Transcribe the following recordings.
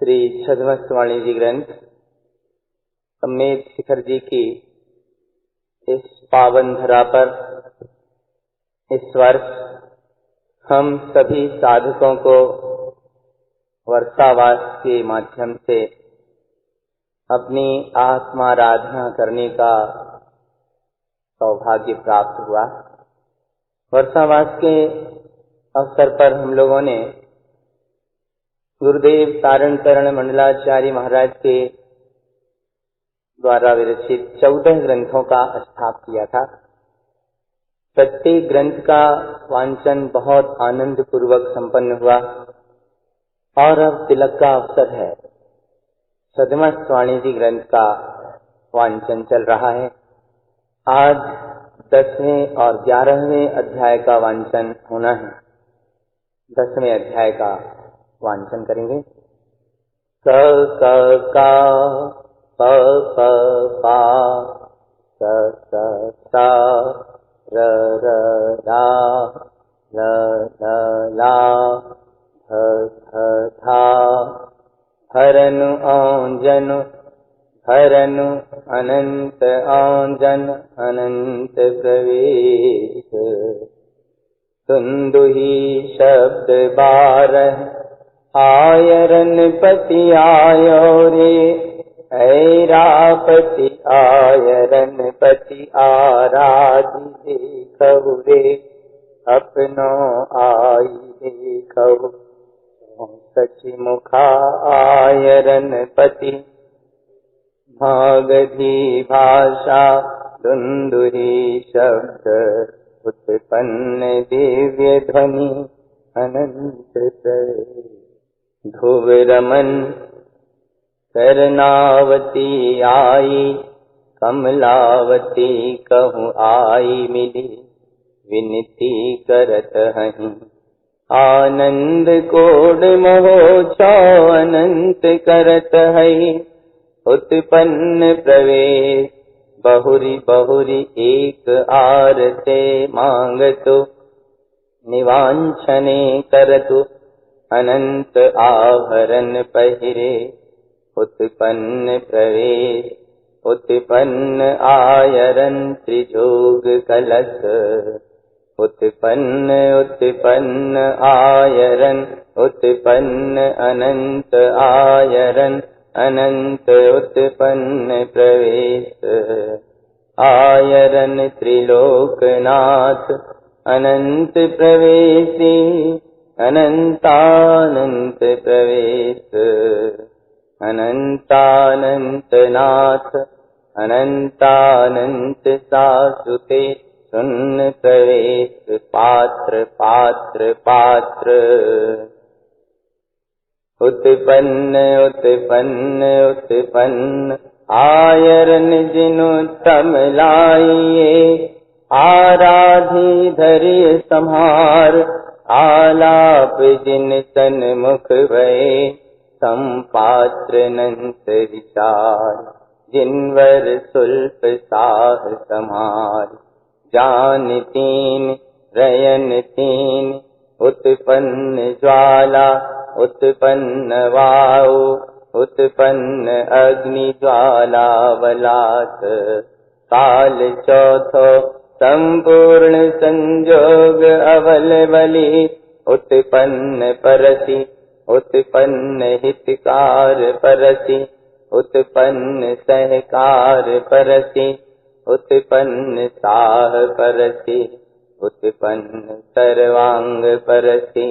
श्री छद्मस्वाणी जी ग्रंथ सम्मेद शिखर जी की इस पावन धरा पर इस वर्ष हम सभी साधकों को वर्षावास के माध्यम से अपनी आत्माराधना करने का सौभाग्य प्राप्त हुआ। वर्षावास के अवसर पर हम लोगों ने गुरुदेव तारणकरण मंडलाचार्य महाराज के द्वारा विरचित 14 ग्रंथों का स्थाप किया था। प्रत्येक ग्रंथ का वांचन बहुत आनंद पूर्वक संपन्न हुआ और अब तिलक का अवसर है। छद्मस्वाणी जी ग्रंथ का वांचन चल रहा है। आज 10वें और 11वें अध्याय का वांचन होना है। 10वें अध्याय का वांचन करेंगे। क क का प प पा स स सा र र रा ल ल ला ध ध धा हरनु औंजनु हरनु अनंत औंजन अनंत प्रवेश तुंदुही शब्द 12 आयरन पति आयो रे ऐरापति आयरन पति आराधि देखौ रे अपनो आई देखौ सचि मुखा आयरन पति मागधी भाषा दुंदुही शब्द उत्पन्न दिव्य ध्वनि अनंत ध्रुव रमन करनावती आई कमलावती कहूँ आई मिली विनती करत हहीं आनंद कोड महोत्सव अनंत करत हई उत्पन्न प्रवेश बहुरी बहुरी एक आरते मांगतु निवांछने करतु अनंत आभरण पहिरे उत्पन्न प्रवेश उत्पन्न आयरन त्रिजोग कलश उत्पन्न उत्पन्न आयरन उत्पन्न अनंत आयरन अनंत उत्पन्न प्रवेश आयरन त्रिलोकनाथ अनंत प्रवेशी अनंतानंत प्रवेश अनंतानंत नाथ अनंतानंत सासुते सुन्न प्रवेश पात्र पात्र पात्र उत्पन्न उत्पन्न उत्पन्न आयरन जिनु तम लाइए आराधी धरिय संहार आलाप जिन सन्मुख भये संपात्र नंत विचार जिनवर सुल्प साह समार जान तीन रयन तीन उत्पन्न ज्वाला उत्पन्न वायु उत्पन्न अग्नि ज्वाला वलात काल चौथो संपूर्ण संजोग अवल बलि उत्पन्न परसि उत्पन्न हितकार परसि उत्पन्न सहकार परसि उत्पन्न साह परसि उत्पन्न सर्वांग परसि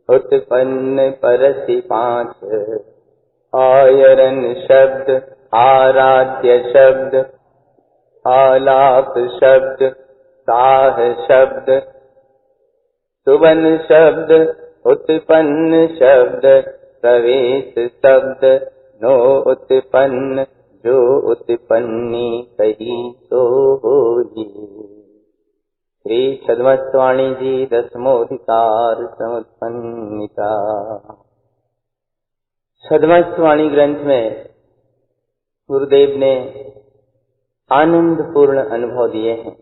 उत्पन्न परसि 5 आयरन शब्द आराध्य शब्द आलाप शब्द साह शब्द सुवन शब्द उत्पन्न शब्द प्रवेश शब्द नो उत्पन्न जो उत्पन्नी कही सो होई। श्री छद्मस्वाणी जी 10मों समुत्पन्निता। छद्मस्वाणी ग्रंथ में गुरुदेव ने आनंद पूर्ण अनुभव दिए हैं।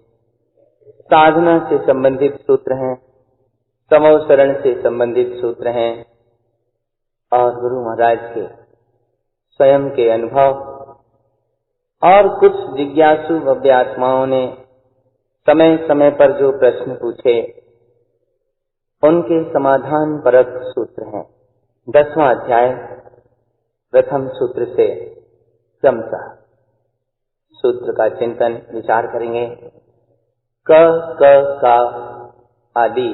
साधना से संबंधित सूत्र हैं, समोसरण से संबंधित सूत्र हैं, और गुरु महाराज के स्वयं के अनुभव और कुछ जिज्ञासु भव्य आत्माओं ने समय समय पर जो प्रश्न पूछे उनके समाधान परक सूत्र हैं। 10वां अध्याय प्रथम सूत्र से क्रमशः सूत्र का चिंतन विचार करेंगे। क क का आदि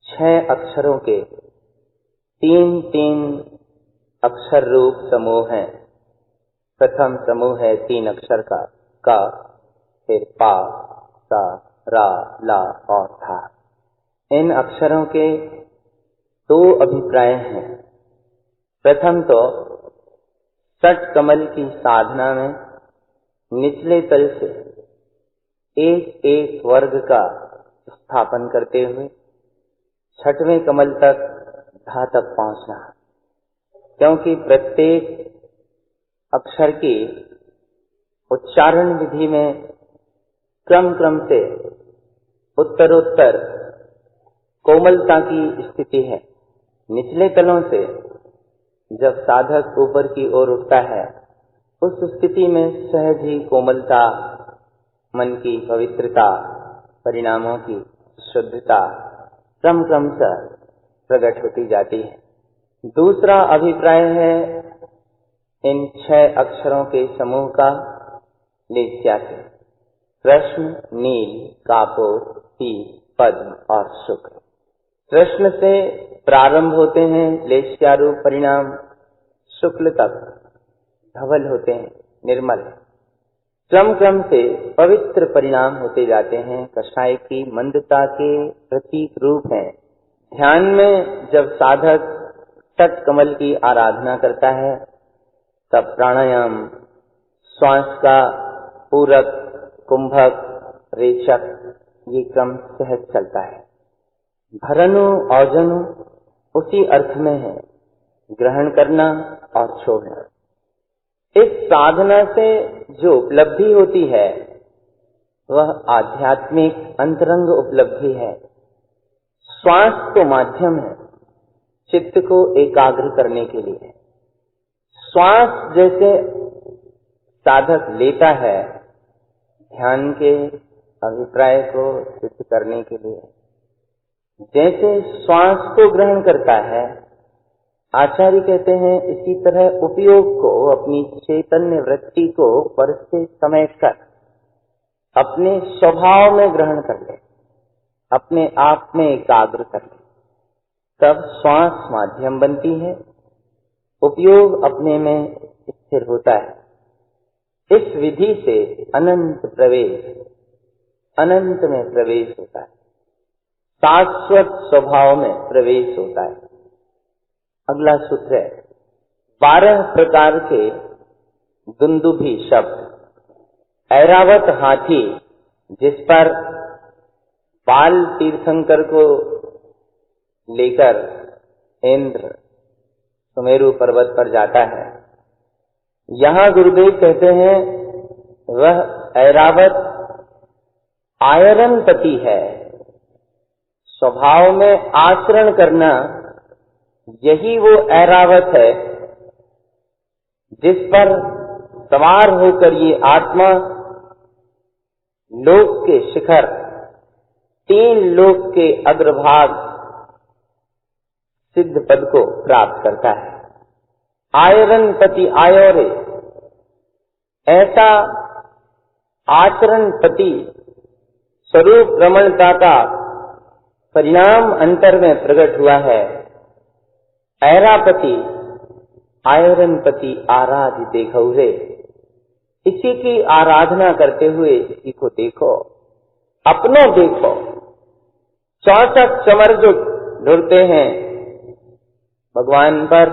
6 अक्षरों के 3 अक्षर रूप समूह हैं। प्रथम समूह है 3 अक्षर का क, फिर पा, सा, रा, ला और था। इन अक्षरों के 2 अभिप्राय हैं। प्रथम तो षट कमल की साधना में निचले तल से एक एक वर्ग का स्थापन करते हुए 6वें कमल तक धा तक पहुंचना, क्योंकि प्रत्येक अक्षर की उच्चारण विधि में क्रम क्रम से उत्तरोत्तर कोमलता की स्थिति है। निचले तलों से जब साधक ऊपर की ओर उठता है उस स्थिति में सहज ही कोमलता, मन की पवित्रता, परिणामों की शुद्धता क्रम क्रम से प्रकट होती जाती है। दूसरा अभिप्राय है इन 6 अक्षरों के समूह का लेस्या से कृष्ण, नील, कापोर, पीत, पद्म और शुक्र। कृष्ण से प्रारंभ होते हैं लेस्या रूप परिणाम, शुक्ल तक धवल होते हैं निर्मल, क्रम क्रम से पवित्र परिणाम होते जाते हैं। कषाय की मंदता के प्रतीक रूप हैं। ध्यान में जब साधक षट कमल की आराधना करता है तब प्राणायाम, श्वास का पूरक, कुंभक, रेचक ये क्रम सहज चलता है। भरनु औजनु उसी अर्थ में है, ग्रहण करना और छोड़ना। इस साधना से जो उपलब्धि होती है वह आध्यात्मिक अंतरंग उपलब्धि है। श्वास तो माध्यम है चित्त को एकाग्र करने के लिए। श्वास जैसे साधक लेता है ध्यान के अभिप्राय को सिद्ध करने के लिए, जैसे श्वास को ग्रहण करता है, आचार्य कहते हैं इसी तरह उपयोग को अपनी चैतन्य वृत्ति को पर से समेट कर अपने स्वभाव में ग्रहण कर ले, अपने आप में एकाग्र कर ले, तब श्वास माध्यम बनती है, उपयोग अपने में स्थिर होता है। इस विधि से अनंत में प्रवेश होता है, शाश्वत स्वभाव में प्रवेश होता है। अगला सूत्र है 12 प्रकार के दुंदुभी शब्द। ऐरावत हाथी जिस पर बाल तीर्थंकर को लेकर इंद्र सुमेरु पर्वत पर जाता है, यहाँ गुरुदेव कहते हैं वह ऐरावत आयरनपति है। स्वभाव में आचरण करना यही वो ऐरावत है जिस पर सवार होकर ये आत्मा लोक के शिखर 3 लोक के अग्रभाग सिद्ध पद को प्राप्त करता है। आयरनपति आयोरे, ऐसा आचरणपति स्वरूप रमणता का परिणाम अंतर में प्रकट हुआ है। ऐरापति आयरनपति आराध्य देखो रे, इसी की आराधना करते हुए इसी को देखो, अपनों देखो। 64 चमर जो ढुरते हैं भगवान पर,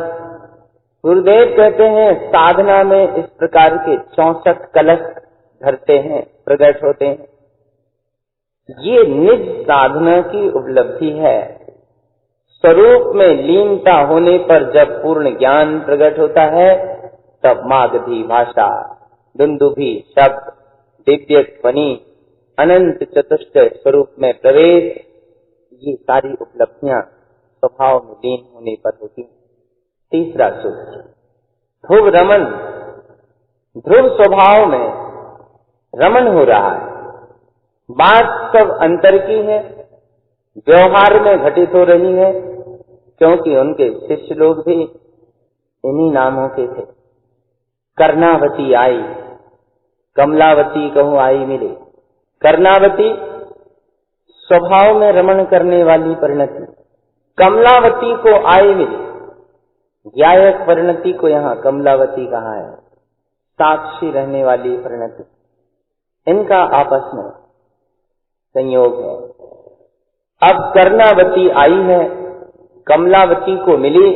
गुरुदेव कहते हैं साधना में इस प्रकार के 64 कलश धरते हैं, प्रकट होते हैं। ये निज साधना की उपलब्धि है। स्वरूप में लीनता होने पर जब पूर्ण ज्ञान प्रकट होता है तब मागधी भाषा, दुंदुभी शब्द, दिव्य ध्वनि, अनंत चतुष्टय स्वरूप में प्रवेश, ये सारी उपलब्धियां स्वभाव में लीन होने पर होती हैं। तीसरा सूत्र, ध्रुव रमन, ध्रुव स्वभाव में रमन हो रहा है। बात सब अंतर की है, व्यवहार में घटित हो रही है, क्योंकि उनके शिष्य लोग भी इन्हीं नामों के थे। कर्णावती आई, कमलावती कहूं आई मिले। कर्णावती स्वभाव में रमण करने वाली परिणति, कमलावती को आई मिली। ज्ञायक परिणति को यहाँ कमलावती कहा है, साक्षी रहने वाली परिणति। इनका आपस में संयोग है। अब कर्णावती आई है, कमलावती को मिली,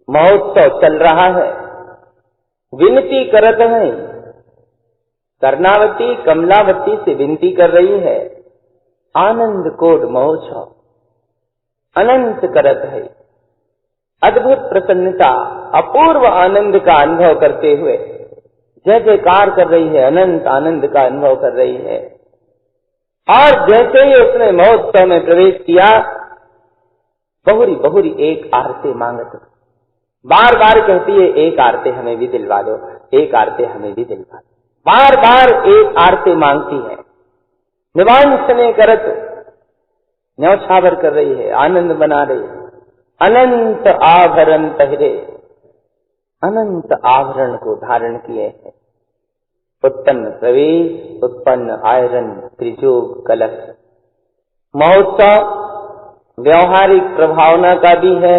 महोत्सव चल रहा है, विनती करत है। कर्णावती कमलावती से विनती कर रही है, आनंद कोड महोत्सव अनंत करत है। अद्भुत प्रसन्नता, अपूर्व आनंद का अनुभव करते हुए जय जयकार कर रही है, अनंत आनंद का अनुभव कर रही है। और जैसे ही उसने महोत्सव में प्रवेश किया, बहुरी बहुरी एक आरती मांगत, बार बार कहती है, एक आरती हमें भी दिलवा दो, एक आरती हमें भी दिलवा दो। बार बार एक आरती मांगती है, निवांसने करत न्यौछावर कर रही है, आनंद बना रही है। अनंत आभरण पहरे, अनंत आभरण को धारण किए है। उत्पन्न प्रवेश, उत्पन्न आयरन, त्रिजोग कलश। महोत्सव व्यवहारिक प्रभावना का भी है,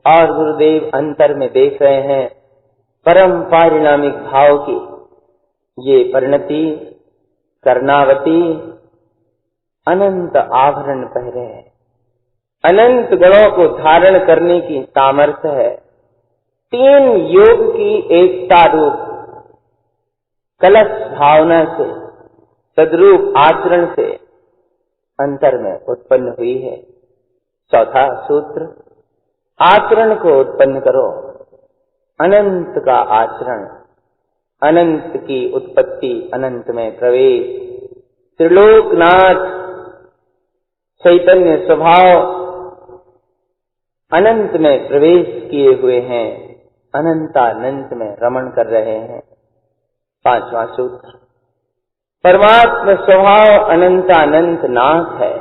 और गुरुदेव अंतर में देख रहे हैं परम पारिणामिक भाव की ये परिणति। कर्णावती अनंत आभरण पहरे है, अनंत गणों को धारण करने की सामर्थ्य है। तीन योग की एकता रूप कलश भावना से, सदरूप आचरण से अंतर में उत्पन्न हुई है। चौथा सूत्र, आचरण को उत्पन्न करो। अनंत का आचरण, अनंत की उत्पत्ति, अनंत में प्रवेश। त्रिलोकनाथ चैतन्य स्वभाव अनंत में प्रवेश किए हुए हैं, अनंतानंत में रमण कर रहे हैं। पांचवा सूत्र, परमात्मा स्वभाव अनंतानंत नाथ है,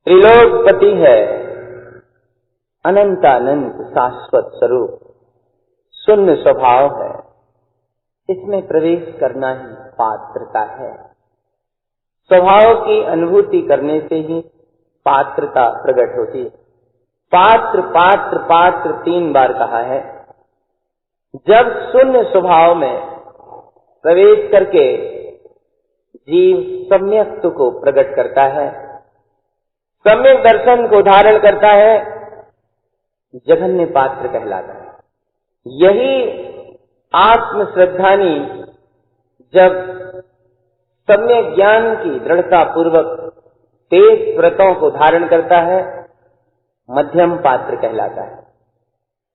त्रिलोकपति है, अनंतानंत शाश्वत स्वरूप, शून्य स्वभाव है। इसमें प्रवेश करना ही पात्रता है। स्वभाव की अनुभूति करने से ही पात्रता प्रकट होती है। पात्र पात्र पात्र 3 बार कहा है। जब शून्य स्वभाव में प्रवेश करके जीव सम्यक्त को प्रकट करता है, सम्यक दर्शन को धारण करता है, जघन्य पात्र कहलाता है। यही आत्म श्रद्धानी जब सम्यक ज्ञान की दृढ़ता पूर्वक तेज व्रतों को धारण करता है, मध्यम पात्र कहलाता है।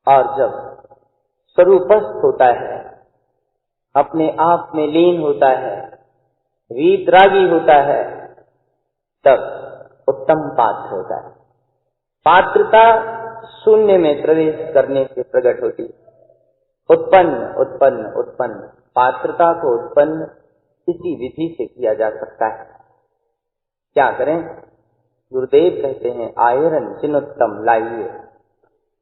और जब स्वरूपस्थ होता है, अपने आप में लीन होता है, वीतरागी होता है, तब उत्तम पात्र होता है। पात्रता शून्य में प्रवेश करने से प्रकट होती है। उत्पन्न उत्पन्न उत्पन्न, पात्रता को उत्पन्न इसी विधि से किया जा सकता है। क्या करें? गुरुदेव कहते हैं, आयरन चिन्नोत्तम लाइए।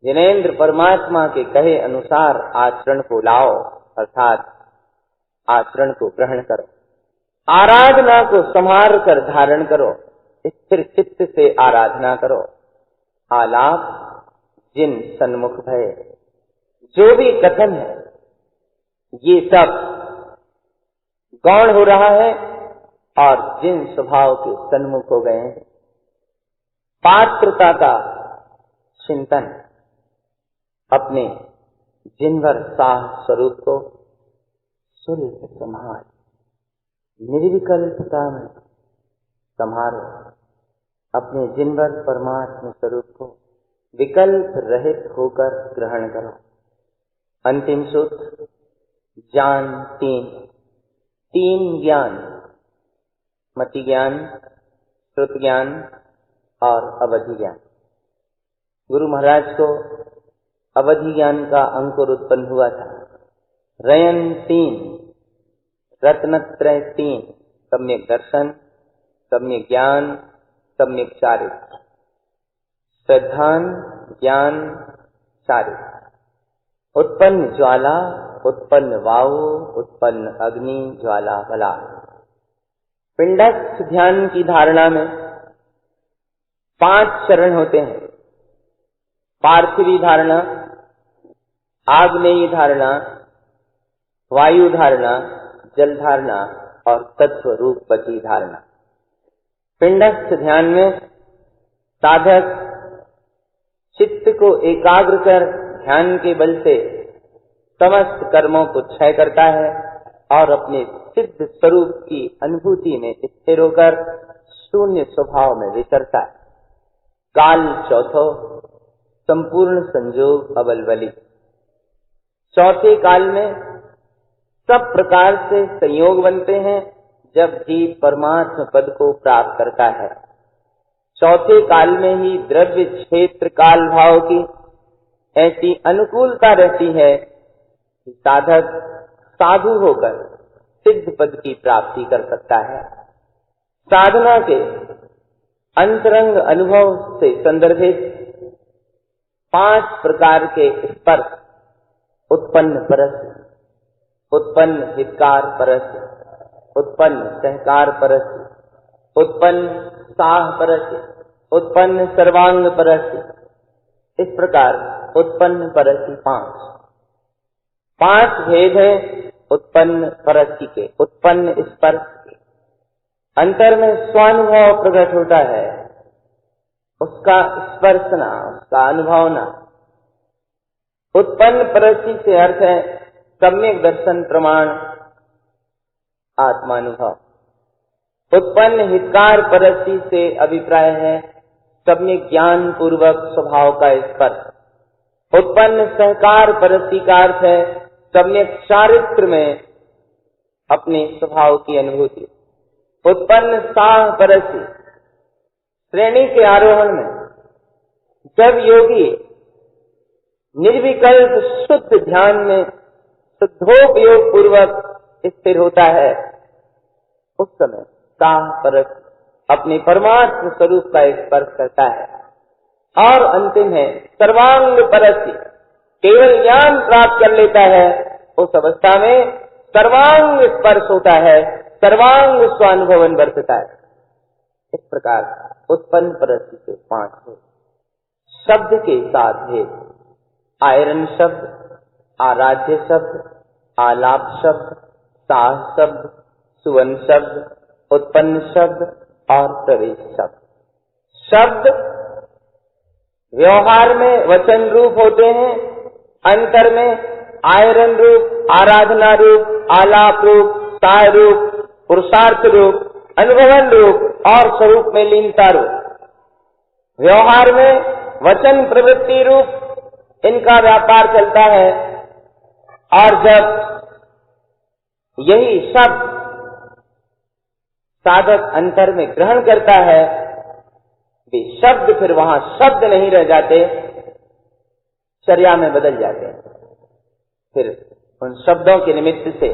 जिनेन्द्र परमात्मा के कहे अनुसार आचरण को लाओ, अर्थात आचरण को ग्रहण करो। आराधना को संभाल कर धारण करो, स्थिर चित्त से आराधना करो। आलाप जिन सन्मुख भय, जो भी कथन है ये सब गौण हो रहा है और जिन स्वभाव के सन्मुख हो गए हैं। पात्रता का चिंतन, अपने जिनवर साह स्वरूप को सुलभ संभाल, निर्विकल्पता में संभालो। अपने जिनवर परमात्मा स्वरूप को विकल्प रहित होकर ग्रहण करो। अंतिम सूत्र, ज्ञान 3 ज्ञान, मति ज्ञान, श्रुत ज्ञान और अवधि ज्ञान। गुरु महाराज को अवधि ज्ञान का अंकुर उत्पन्न हुआ था। रयन 3, रत्नत्रय 3, सम्यक दर्शन, सम्यक ज्ञान, सम्यक चारित्र। श्रद्धान, ज्ञान, चारित्र। उत्पन्न ज्वाला, उत्पन्न वायु, उत्पन्न अग्नि, ज्वाला, बला। पिंडस्थ ध्यान की धारणा में 5 चरण होते हैं। पार्थिवी धारणा, आग्नेयी धारणा, वायु धारणा, जल धारणा और तत्व रूपवती धारणा। पिंडस्थ ध्यान में साधक चित्त को एकाग्र कर ध्यान के बल से समस्त कर्मों को क्षय करता है और अपने सिद्ध स्वरूप की अनुभूति में स्थिर होकर शून्य स्वभाव में विचरता है। काल चौथो, संपूर्ण संयोग अबलबली। चौथे काल में सब प्रकार से संयोग बनते हैं जब जीव परमात्म पद को प्राप्त करता है। चौथे काल में ही द्रव्य क्षेत्र काल भाव की ऐसी अनुकूलता रहती है कि साधक साधु होकर सिद्ध पद की प्राप्ति कर सकता है। साधना के अंतरंग अनुभव से संदर्भित 5 प्रकार के स्पर्श, उत्पन्न परस, उत्पन्न हितकार परस, उत्पन्न सहकार परस, उत्पन्न साह परस, उत्पन्न सर्वांग परस, इस प्रकार उत्पन्न परसी 5 भेद है उत्पन्न परसी के, उत्पन्न स्पर्श के। अंतर में स्वानुभव प्रकट होता है, उसका स्पर्शना, उसका अनुभवना। उत्पन्न परसी से अर्थ है सम्यक दर्शन प्रमाण आत्मानुभव। उत्पन्न हितकार परसी से अभिप्राय है सम्यक ज्ञान पूर्वक स्वभाव का स्पर्श। उत्पन्न सहकार परसी का अर्थ है सम्यक चारित्र में अपने स्वभाव की अनुभूति। उत्पन्न साह परसी श्रेणी के आरोहण में जब योगी निर्विकल्प शुद्ध ध्यान में शुद्धोपयोग पूर्वक स्थिर होता है, उस समय साह परस अपने परमात्म स्वरूप का स्पर्श करता है। और अंतिम है सर्वांग परसी, केवल ज्ञान प्राप्त कर लेता है। उस अवस्था में सर्वांग स्पर्श होता है, सर्वांग स्वानुभवन बरतता है। इस प्रकार उत्पन्न परसी के 5 भेद। शब्द के 7 भेद। आयरन शब्द, आराध्य शब्द, आलाप शब्द, साह शब्द, सुवन शब्द, उत्पन्न शब्द और प्रवेश शब्द। शब्द व्यवहार में वचन रूप होते हैं, अंतर में आयरन रूप, आराधना रूप, आलाप रूप, साह रूप, पुरुषार्थ रूप, अनुभवन रूप और स्वरूप में लीनता रूप। व्यवहार में वचन प्रवृत्ति रूप इनका व्यापार चलता है। और जब यही शब्द साधक अंतर में ग्रहण करता है, वे शब्द फिर वहां शब्द नहीं रह जाते, चर्या में बदल जाते हैं। फिर उन शब्दों के निमित्त से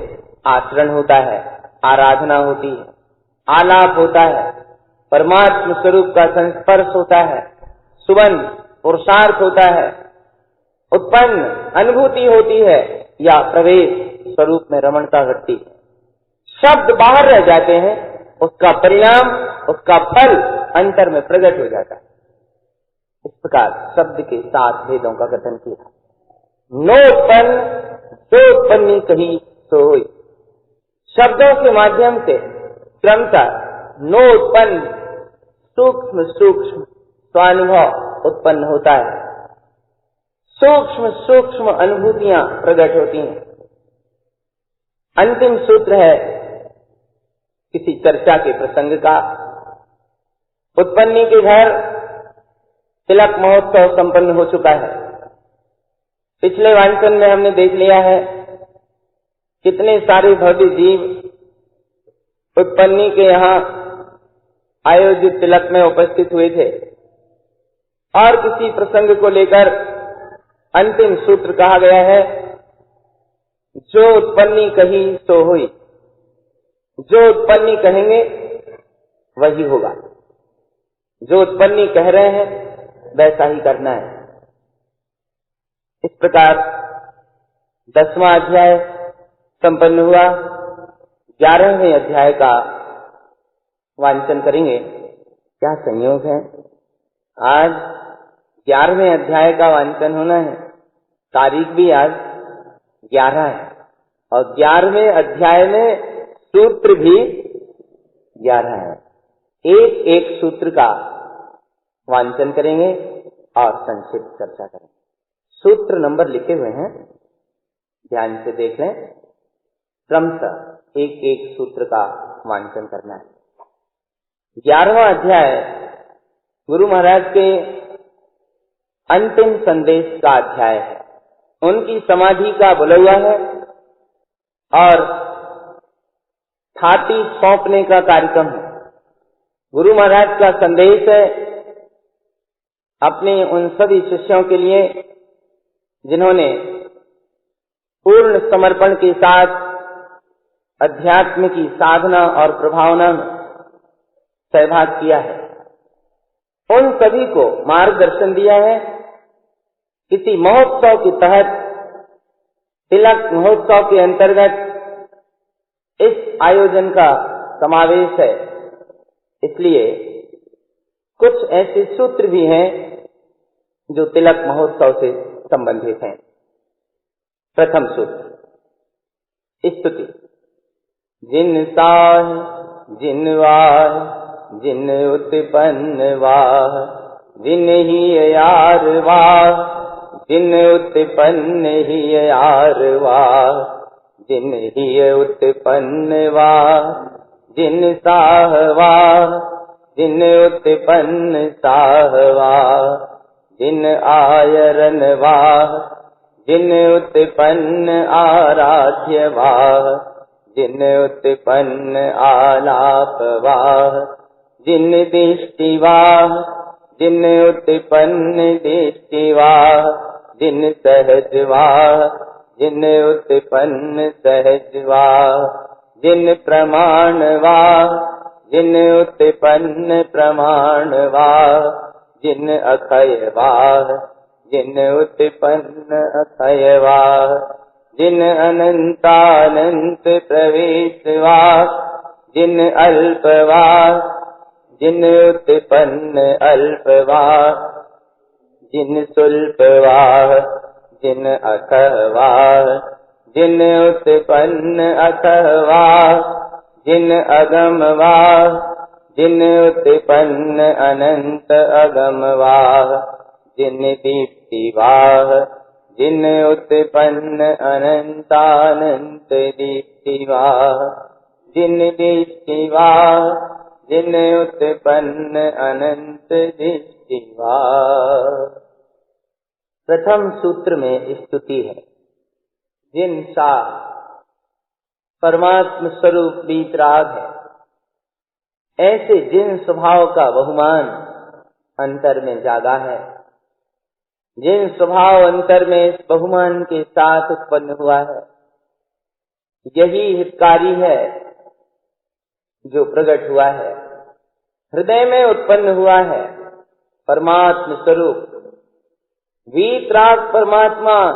आचरण होता है, आराधना होती है, आलाप होता है, परमात्म स्वरूप का संस्पर्श होता है, सुवन पुरुषार्थ होता है, उत्पन्न अनुभूति होती है या प्रवेश स्वरूप में रमणता घटती है। शब्द बाहर रह जाते हैं, उसका परिणाम, उसका फल अंतर में प्रकट हो जाता है। इस प्रकार शब्द के 7 भेदों का कथन किया। नोत्पन्न जो उत्पन्नी कही सो होई। शब्दों के माध्यम से क्रमशः नोत्पन्न सूक्ष्म सूक्ष्म स्वानुभव उत्पन्न होता है। सूक्ष्म सूक्ष्म अनुभूतियां प्रकट होती हैं। अंतिम सूत्र है किसी चर्चा के प्रसंग का। उत्पन्नी के घर तिलक महोत्सव संपन्न हो चुका है। पिछले वांचन में हमने देख लिया है कितने सारे भव्य जीव उत्पन्नी के यहाँ आयोजित तिलक में उपस्थित हुए थे और किसी प्रसंग को लेकर अंतिम सूत्र कहा गया है, जो उत्पन्नी कही सो हुई। जो उत्पन्नी कहेंगे वही होगा। जो उत्पन्नी कह रहे हैं वैसा ही करना है। इस प्रकार 10वां अध्याय संपन्न हुआ। 11वें अध्याय का वांचन करेंगे। क्या संयोग है, आज 11वें अध्याय का वांचन होना है। तारीख भी आज 11 है और 11वें अध्याय में सूत्र भी 11 है। एक एक सूत्र का वांचन करेंगे और संक्षिप्त चर्चा करेंगे। सूत्र नंबर लिखे हुए हैं, ध्यान से देख लें। क्रमशः एक एक सूत्र का वांचन करना है। 11वां अध्याय गुरु महाराज के अंतिम संदेश का अध्याय है। उनकी समाधि का बुलवा है और थाती सौंपने का कार्यक्रम है। गुरु महाराज का संदेश है अपने उन सभी शिष्यों के लिए जिन्होंने पूर्ण समर्पण के साथ अध्यात्म की साधना और प्रभावना में सहभाग किया है। उन सभी को मार्गदर्शन दिया है। किसी महोत्सव के तहत, तिलक महोत्सव के अंतर्गत इस आयोजन का समावेश है, इसलिए कुछ ऐसे सूत्र भी हैं जो तिलक महोत्सव से संबंधित हैं। प्रथम सूत्र स्तुति। जिन साह जिन वाह जिन उत्पन्न वाह जिन ही यार वाह जिन उत्पन्न ही यार वाह जिन ही उत्पन्न वाह जिन साह वाह जिन उत्पन्न साह वाह जिन आयरन वाह जिन उत्पन्न आराध्य वाह जिन उत्पन्न आलाप वाह जिन दृष्टि वाह जिन उत्पन्न दृष्टि वाह जिन सहज वाह जिन उत्पन्न सहज वाह जिन प्रमाण वाह जिन उत्पन्न प्रमाण वाह जिन अक्षय वाह जिन उत्पन्न अक्षय वाह जिन अनंतानंत प्रवेश वाह जिन अल्प वाह जिन उत्पन्न अल्प वाह जिन सुल्प वाह जिन अथः वाह जिन उत्पन्न अथः वाह जिन अगम वाह जिन उत्पन्न अनंत अगम वाह जिन दीप्ति वाह जिन उत्पन्न अनंतानंत दीप्ति वाह जिन दीप्ति वाह जिन उत्पन्न अनंत दृष्टि वाह। प्रथम सूत्र में स्तुति है। जिन सा परमात्म स्वरूप वीतराग है, ऐसे जिन स्वभाव का बहुमान अंतर में जागा है, जिन स्वभाव अंतर में इस बहुमान के साथ उत्पन्न हुआ है, यही हितकारी है जो प्रकट हुआ है, हृदय में उत्पन्न हुआ है। परमात्म स्वरूप वीतराग परमात्मा,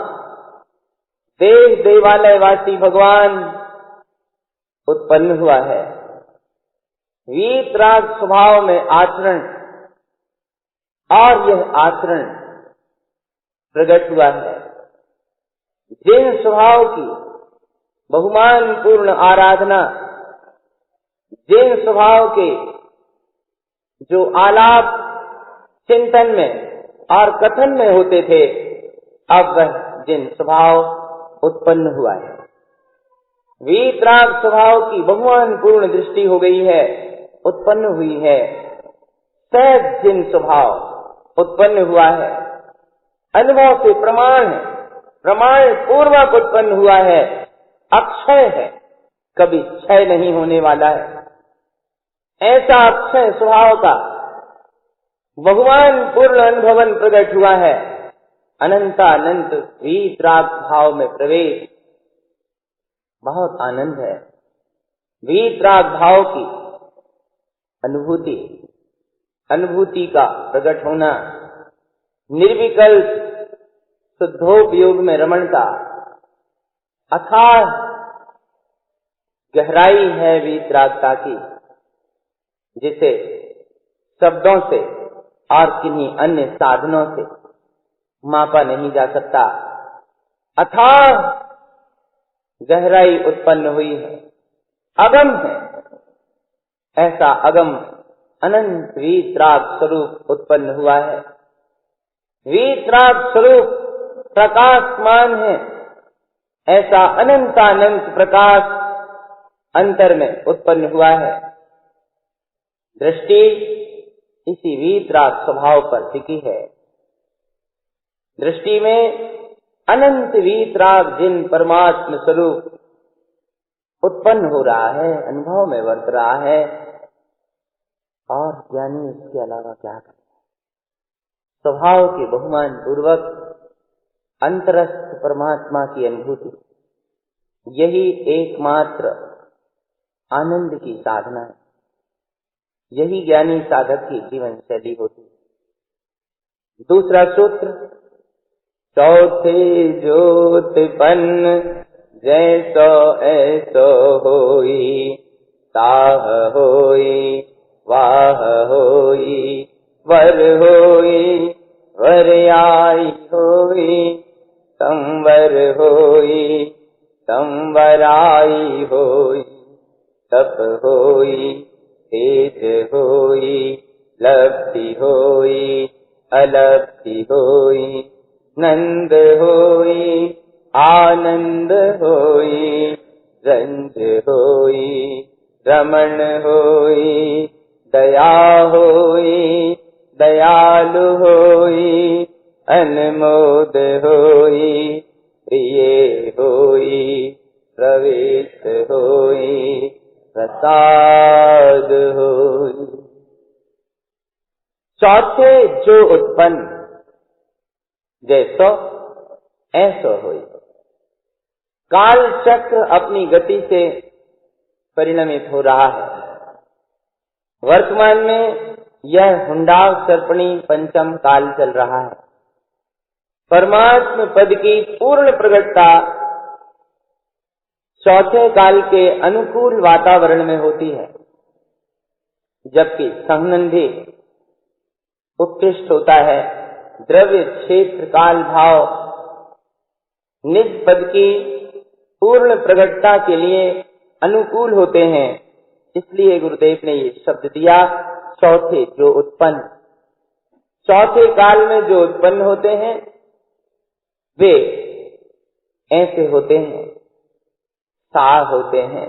देव देवालयवासी भगवान उत्पन्न हुआ है। वीतराग स्वभाव में आचरण और यह आचरण प्रकट हुआ है। जिन स्वभाव की बहुमान पूर्ण आराधना, जिन स्वभाव के जो आलाप चिंतन में और कथन में होते थे, अब वह जिन स्वभाव उत्पन्न हुआ है। वीतराग स्वभाव की बहुमान पूर्ण दृष्टि हो गई है, उत्पन्न हुई है। सहज जिन स्वभाव उत्पन्न हुआ है, अनुभव के प्रमाण है, प्रमाण पूर्वक उत्पन्न हुआ है, अक्षय है, कभी क्षय नहीं होने वाला है। ऐसा अक्षय स्वभाव का बहुमान पूर्ण अनुभवन प्रकट हुआ है। अनंतानंत वीतराग भाव में प्रवेश बहुत आनंद है। वीतराग भाव की अनुभूति, अनुभूति का प्रकट होना, निर्विकल्प शुद्धोपयोग में रमणता, अथाह गहराई है वीतरागता की, जिसे शब्दों से और किन्हीं अन्य साधनों से मापा नहीं जा सकता। अथाह गहराई उत्पन्न हुई है, अगम है। ऐसा अगम अनंत वीतराग स्वरूप उत्पन्न हुआ है। वीतराग स्वरूप प्रकाशमान है। ऐसा अनंतानंत प्रकाश अंतर में उत्पन्न हुआ है। दृष्टि इसी वीतराग स्वभाव पर टिकी है। दृष्टि में अनंत वीतराग जिन परमात्म स्वरूप उत्पन्न हो रहा है, अनुभव में वर्त रहा है, और ज्ञानी इसके अलावा क्या करे। स्वभाव के बहुमान पूर्वक अंतरस्थ परमात्मा की अनुभूति, यही एकमात्र आनंद की साधना है। यही ज्ञानी साधक की जीवन शैली होती है। दूसरा सूत्र, चौथे ज्योतिपन्न जैसो ऐसो होई, ताह होई वाह होई, वर होई वरयाई होई, संवर होई संवराई होई, तप होई तेज होई, लब्धि होई अलब्धि होई, नंद होई आनंद होई, रंज होई रमण होई, दया होई दयालु होई, अनमोद होई प्रिय होई, प्रवेश होई प्रसाद होई। चौथे जो उत्पन्न जैसो ऐसो होई। काल चक्र अपनी गति से परिणमित हो रहा है। वर्तमान में यह हुंडाव सर्पणी पंचम काल चल रहा है। परमात्म पद की पूर्ण प्रगटता चौथे काल के अनुकूल वातावरण में होती है, जबकि संघनन भी उत्कृष्ट होता है। द्रव्य क्षेत्र काल भाव निज पद की पूर्ण प्रगटता के लिए अनुकूल होते हैं। इसलिए गुरुदेव ने ये शब्द दिया, चौथे जो उत्पन्न। चौथे काल में जो उत्पन्न होते हैं वे ऐसे होते हैं, सार होते हैं,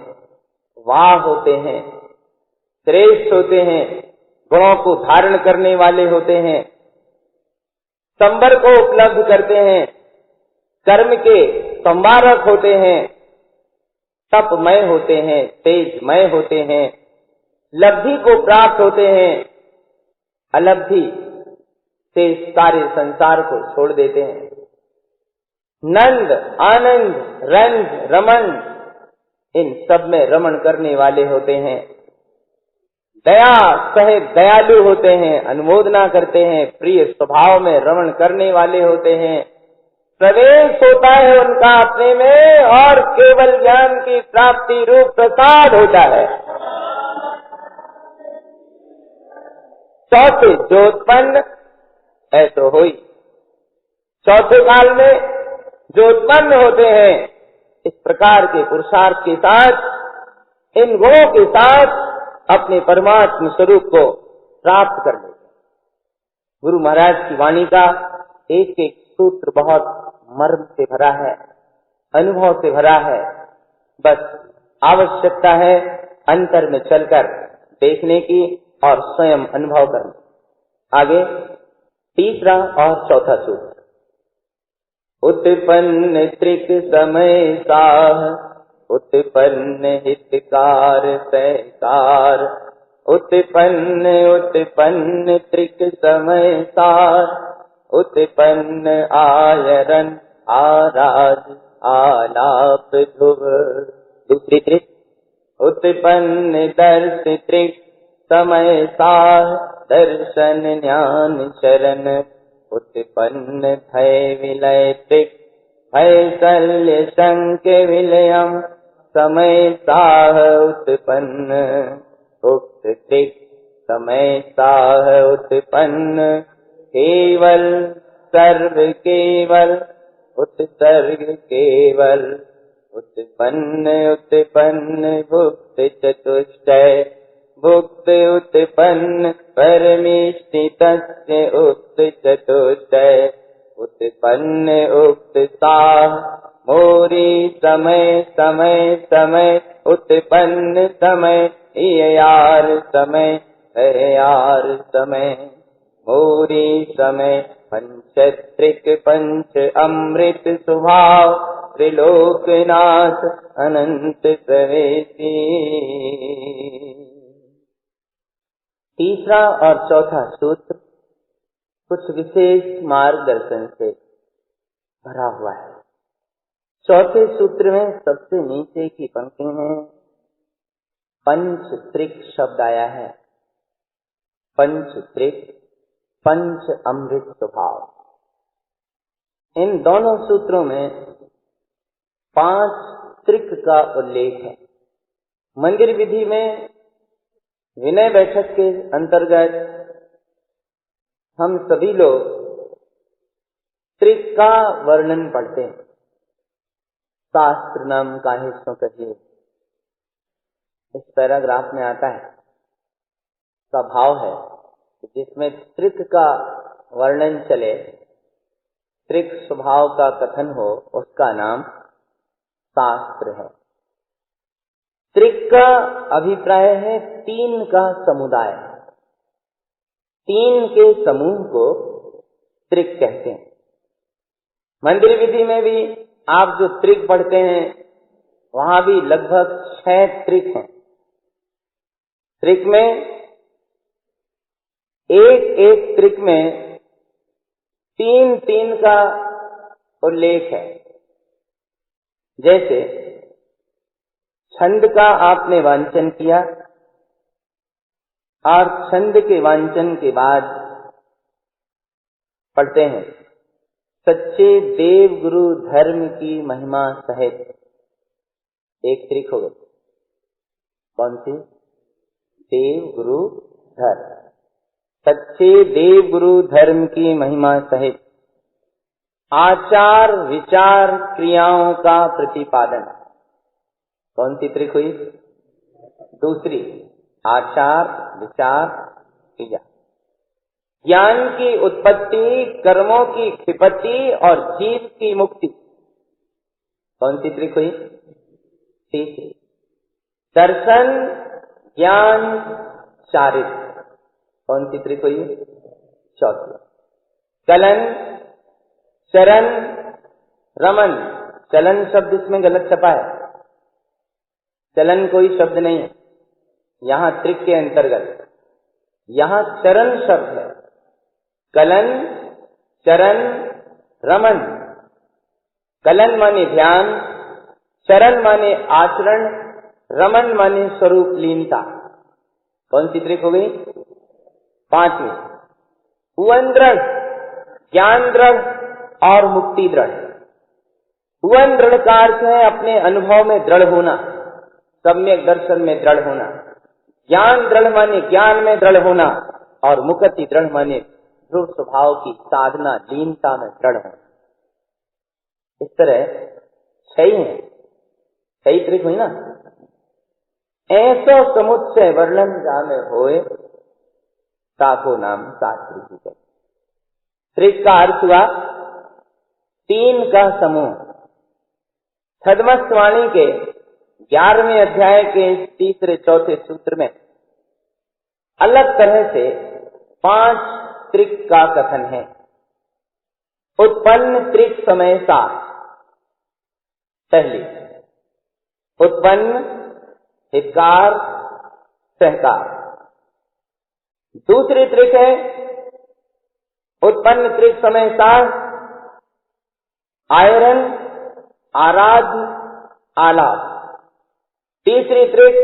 वाह होते हैं, श्रेष्ठ होते हैं, गुणों को धारण करने वाले होते हैं, संबर को उपलब्ध करते हैं, कर्म के संवारक होते हैं, तपमय होते हैं, तेजमय होते हैं, लब्धि को प्राप्त होते हैं, अलब्धि से सारे संसार को छोड़ देते हैं। नंद, आनंद, रंज, रमण, इन सब में रमण करने वाले होते हैं। दया सहित दयालु होते हैं, अनुमोदना करते हैं, प्रिय स्वभाव में रमण करने वाले होते हैं। प्रवेश होता है उनका अपने में और केवल ज्ञान की प्राप्ति रूप प्रसाद होता है। चौथे जो उत्पन्न ऐसो होई। चौथे काल में जो उत्पन्न होते हैं, इस प्रकार के पुरुषार्थ के साथ, इन गुणों के साथ अपने परमात्म स्वरूप को प्राप्त कर लेते। गुरु महाराज की वाणी का एक एक सूत्र बहुत मर्म से भरा है, अनुभव से भरा है। बस आवश्यकता है अंतर में चलकर देखने की और स्वयं अनुभव करने। आगे तीसरा और चौथा सूत्र। उत्पन्न त्रिक समय साह, उत्पन्न हितकार सहकार, उत्पन्न त्रिक समय सार, उत्पन्न आयरन आराज आलाप ध्रुव। दूसरी त्रिक उत्पन्न दर्श त्रिक समय साह दर्शन ज्ञान शरण। उत्पन्न भय विलय त्रिक भय शल्य शंक विलयम समय साह उत्पन्न उक्त त्रिक समय साह उत्पन्न केवल सर्व केवल उत्सर्ग केवल। उत्पन्न उत्पन्न भुक्त चतुष्टय भुक्त उत्पन्न परमेष्ठितस्य उक्त चतुष्टय। उत्पन्न उक्त साह मोरी समय समय समय उत्पन्न समय यार समय यार समय मोरी समय। पंचत्रिक पंच अमृत स्वभाव त्रिलोकनाथ अनंत प्रवेशी। तीसरा और चौथा सूत्र कुछ विशेष मार्गदर्शन से भरा हुआ है। चौथे सूत्र में सबसे नीचे की पंक्ति में पंच त्रिक शब्द आया है। पंच त्रिक पंच अमृत स्वभाव। इन दोनों सूत्रों में 5 त्रिक का उल्लेख है। मंदिर विधि में विनय बैठक के अंतर्गत हम सभी लोग त्रिक का वर्णन पढ़ते हैं। शास्त्र नाम का हिस्सों कहिए, इस पैराग्राफ में आता है। का भाव है जिसमें त्रिक का वर्णन चले, त्रिक स्वभाव का कथन हो, उसका नाम शास्त्र है। त्रिक का अभिप्राय है 3 का समुदाय। 3 के समूह को त्रिक कहते हैं। मंदिर विधि में भी आप जो त्रिक पढ़ते हैं वहां भी लगभग 6 त्रिक हैं। त्रिक में एक त्रिक में 3 का उल्लेख है। जैसे छंद का आपने वांचन किया और छंद के वांचन के बाद पढ़ते हैं सच्चे देव गुरु धर्म की महिमा सहित। एक त्रिक हो गई। कौन सी? देव गुरु धर्म। सच्चे देव गुरु धर्म की महिमा सहित आचार विचार क्रियाओं का प्रतिपादन। कौन सी त्रिक हुई? दूसरी। आचार विचार क्रिया। ज्ञान की उत्पत्ति, कर्मों की क्षिपति और जीव की मुक्ति। कौन सी त्रिक हुई? तीसरी। दर्शन ज्ञान चारित्र। कौन सी त्रिक हुई? चौथी। चलन चरण रमन। चलन शब्द इसमें गलत छपा है। चलन कोई शब्द नहीं है यहां त्रिक के अंतर्गत। यहां चरण शब्द है। कलन चरण रमन। कलन माने ध्यान, चरण माने आचरण, रमन माने स्वरूप लीनता। कौन सी त्रिक हो गई? 5वीं। हुवन दृढ़, ज्ञान दृढ़ और मुक्ति दृढ़। हुवन दृढ़ का अर्थ है अपने अनुभव में दृढ़ होना, सम्यक दर्शन में दृढ़ होना। ज्ञान दृढ़ माने ज्ञान में दृढ़ होना और मुक्ति दृढ़ माने ध्रुव स्वभाव की साधना लीनता में दृढ़ होना। इस तरह 6 है। 6 त्रिक हुई ना। ऐसो समुच्चय वर्णन जाने होए ताको नाम शास्त्र। त्रिक का अर्थ हुआ 3 का समूह। छद्मस्वाणी के 11वें अध्याय के 3-4 सूत्र में अलग तरह से 5 त्रिक का कथन है। उत्पन्न त्रिक समय सार। पहली उत्पन्न हितकार सहकार। दूसरी त्रिक है उत्पन्न त्रिक समय साध, आयरन, आराध्य, आलाप। तीसरी त्रिक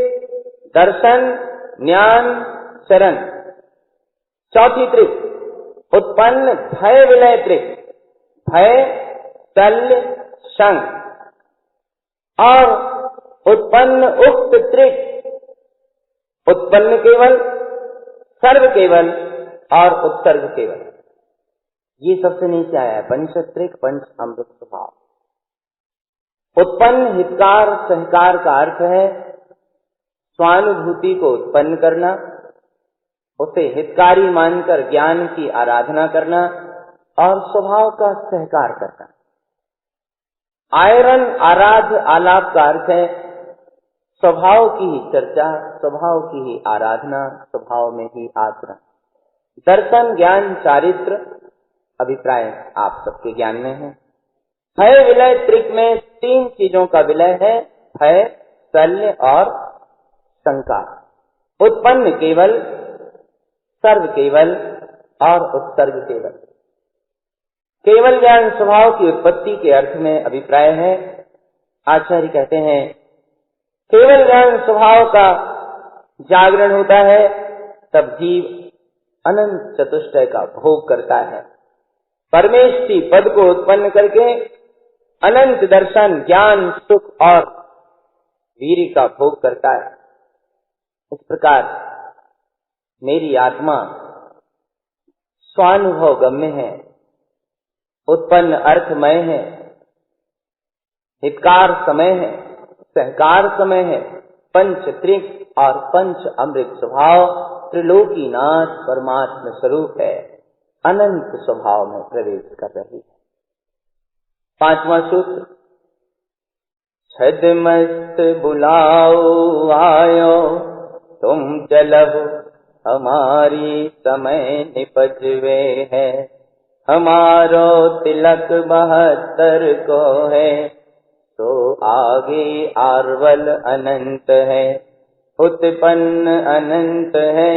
दर्शन, ज्ञान, शरण। चौथी त्रिक उत्पन्न भय विलय त्रिक, भय, शल्य, शंख। और उत्पन्न उक्त त्रिक उत्पन्न केवल, सर्व केवल और उत्सर्ग केवल। ये सबसे नीचे आया है पंचत्रिक पंच अमृत स्वभाव। उत्पन्न हितकार सहकार का अर्थ है स्वानुभूति को उत्पन्न करना, उसे हितकारी मानकर ज्ञान की आराधना करना और स्वभाव का सहकार करना। आयरन, आराध्य, आलाप का अर्थ है स्वभाव की ही चर्चा, स्वभाव की ही आराधना, स्वभाव में ही आचरण। दर्शन, ज्ञान, चारित्र, अभिप्राय आप सबके ज्ञान में है। भय विलय त्रिक में तीन चीजों का विलय है, भय, शल्य और शंका। उत्पन्न केवल, सर्व केवल और उत्सर्ग केवल। केवल ज्ञान स्वभाव की उत्पत्ति के अर्थ में अभिप्राय है। आचार्य कहते हैं केवल ज्ञान स्वभाव का जागरण होता है तब जीव अनंत चतुष्टय का भोग करता है। परमेष्टि पद को उत्पन्न करके अनंत दर्शन, ज्ञान, सुख और वीर्य का भोग करता है। इस प्रकार मेरी आत्मा स्वानुभव गम्य है, उत्पन्न अर्थमय है, हितकार समय है, सहकार समय है, पंच त्रिक और पंच अमृत स्वभाव त्रिलोकीनाथ परमात्मा स्वरूप है, अनंत स्वभाव में प्रवेश कर रही है। पांचवा सूत्र, छद्मस्त बुलाओ आयो तुम चलहु हमारी समय निपजवे है, हमारो तिलक 72 को है, तो आगे आरवल अनंत है, उत्पन्न अनंत है।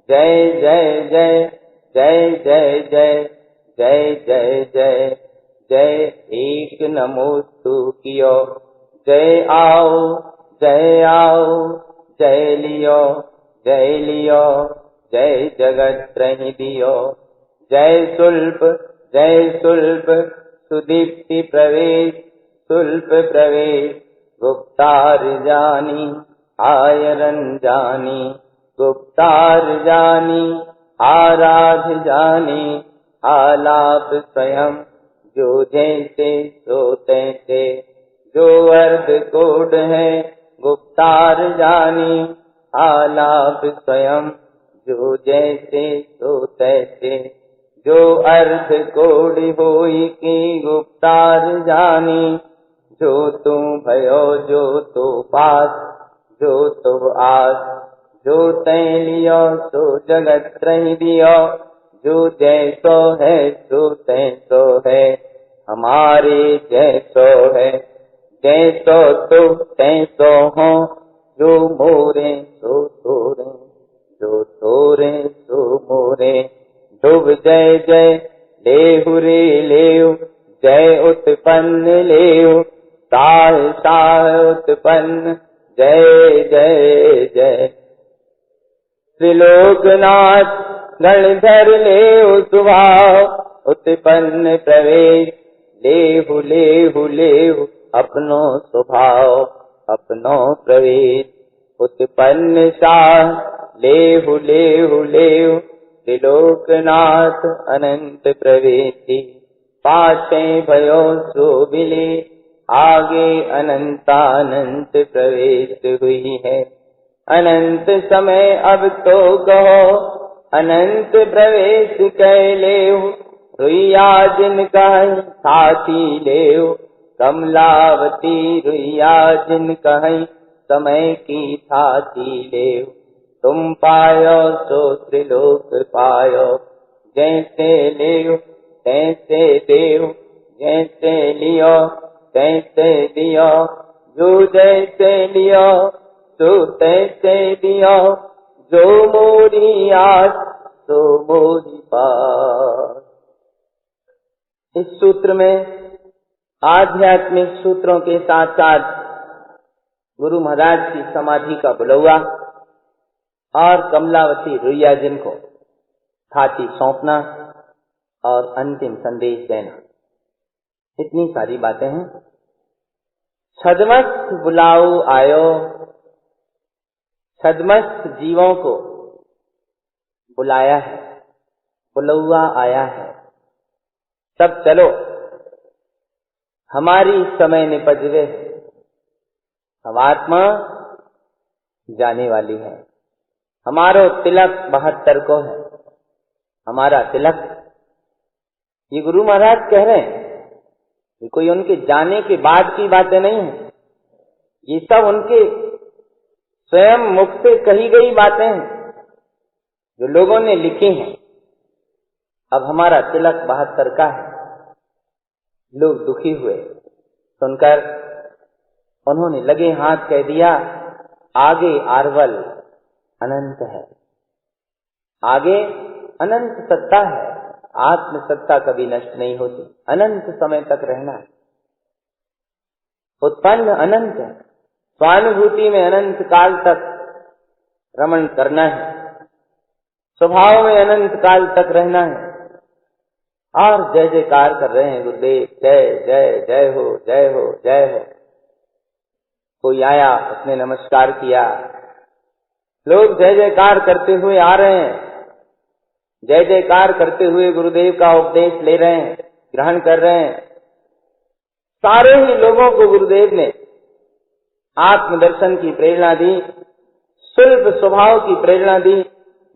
जय जय जय जय जय जय जय जय जय जय एक नमोस्तु कियो, जय आओ जय लियो जय जगत रही दियो। जय सुल्प सुदीप्ति प्रवेश, सुल्प प्रवेश गुप्तार जानी, आयरन जानी गुप्तार जानी, आराध जानी आलाप स्वयं, जो जैसे सो तैसे, जो अर्ध कोड है गुप्तार जानी, आलाप स्वयं, जो जैसे सो तैसे, जो अर्ध कोडि होई की गुप्तार जानी, जो तू भयो जो तो पास, जो तो आस, जो तै लियो सो जगत रही दियो, जो जैसो है सो तैसो है, हमारे जैसो है, जैसो तो तैसो हो, जो मोरे सो तोरे, जो तोरे सो मोरे। शुभ जय जय लेहु रे लेहु, जय उत्पन्न लेहु, साह उत्पन्न, जय जय जय। त्रिलोकनाथ गणधर लेहु स्वभाव, उत्पन्न प्रवेश, लेहु अपनो स्वभाव, अपनो प्रवेश, उत्पन्न शाह, लेहु त्रिलोकनाथ अनंत प्रवेशी, पाछे भयो सो बिले, आगे अनंतानंत प्रवेश हुई है। अनंत समय अब तो कहो, अनंत प्रवेश कह लेहु, रुइया जिन कहीं साथी लेहु, कमलावती रुइया जिन कहीं समय की साथी लेहु। तुम पायो सो त्रिलोक पायो, जैसे लेयो तैसे देव, जैसे लियो तैसे दियो, जो जैसे लियो सो तैसे दियो, जो मोरी आस सो मोरी पास। इस सूत्र में आध्यात्मिक सूत्रों के साथ साथ गुरु महाराज की समाधि का बुलौआ और कमलावती रुइया जिनको थाती सौंपना और अंतिम संदेश देना, इतनी सारी बातें हैं। छद्मस्थ बुलाओ आयो, छद्मस्थ जीवों को बुलाया है, बुलौआ आया है। सब चलो हमारी समय निपजवे, अब आत्मा जाने वाली है। हमारो तिलक 72 को है, हमारा तिलक। ये गुरु महाराज कह रहे हैं, ये कोई उनके जाने के बाद की बातें नहीं है, ये सब उनके स्वयं मुख से कही गई बातें हैं जो लोगों ने लिखी हैं। अब हमारा तिलक 72 का है। लोग दुखी हुए सुनकर, उन्होंने लगे हाथ कह दिया, आगे आरवल अनंत है, आगे अनंत सत्ता है। आत्म सत्ता कभी नष्ट नहीं होती, अनंत समय तक रहना है। उत्पन्न अनंत है, स्वानुभूति में अनंत काल तक रमण करना है, स्वभाव में अनंत काल तक रहना है। और जय जयकार कर रहे हैं गुरुदेव, जय जय जय हो, जय हो, जय हो। कोई आया, उसने नमस्कार किया, लोग जय जयकार करते हुए आ रहे हैं, जय जयकार करते हुए गुरुदेव का उपदेश ले रहे हैं, ग्रहण कर रहे हैं। सारे ही लोगों को गुरुदेव ने आत्मदर्शन की प्रेरणा दी, सुलभ स्वभाव की प्रेरणा दी।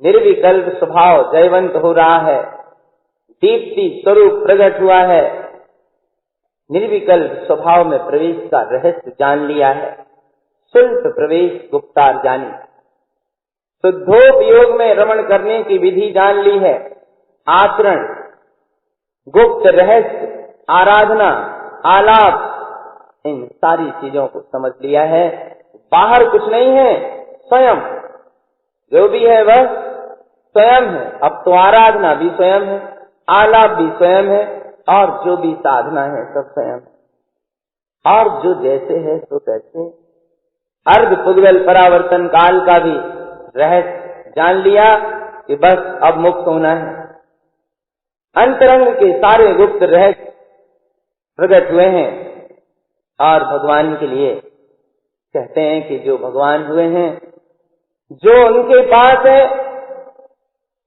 निर्विकल्प स्वभाव जयवंत हो रहा है, दीप्ति स्वरूप प्रकट हुआ है। निर्विकल्प स्वभाव में प्रवेश का रहस्य जान लिया है, सुल्प प्रवेश गुप्तार जानी। शुद्धोपयोग में रमण करने की विधि जान ली है, आचरण, गुप्त रहस्य, आराधना, आलाप, इन सारी चीजों को समझ लिया है। बाहर कुछ नहीं है, स्वयं जो भी है वह स्वयं है। अब तो आराधना भी स्वयं है, आलाप भी स्वयं है, और जो भी साधना है सब स्वयं है। और जो जैसे है सो तैसे। अर्ध पुद्गल परावर्तन काल का भी रहस्य जान लिया कि बस अब मुक्त होना है। अंतरंग के सारे गुप्त रहस्य प्रकट हुए हैं और भगवान के लिए कहते हैं कि जो भगवान हुए हैं, जो उनके पास है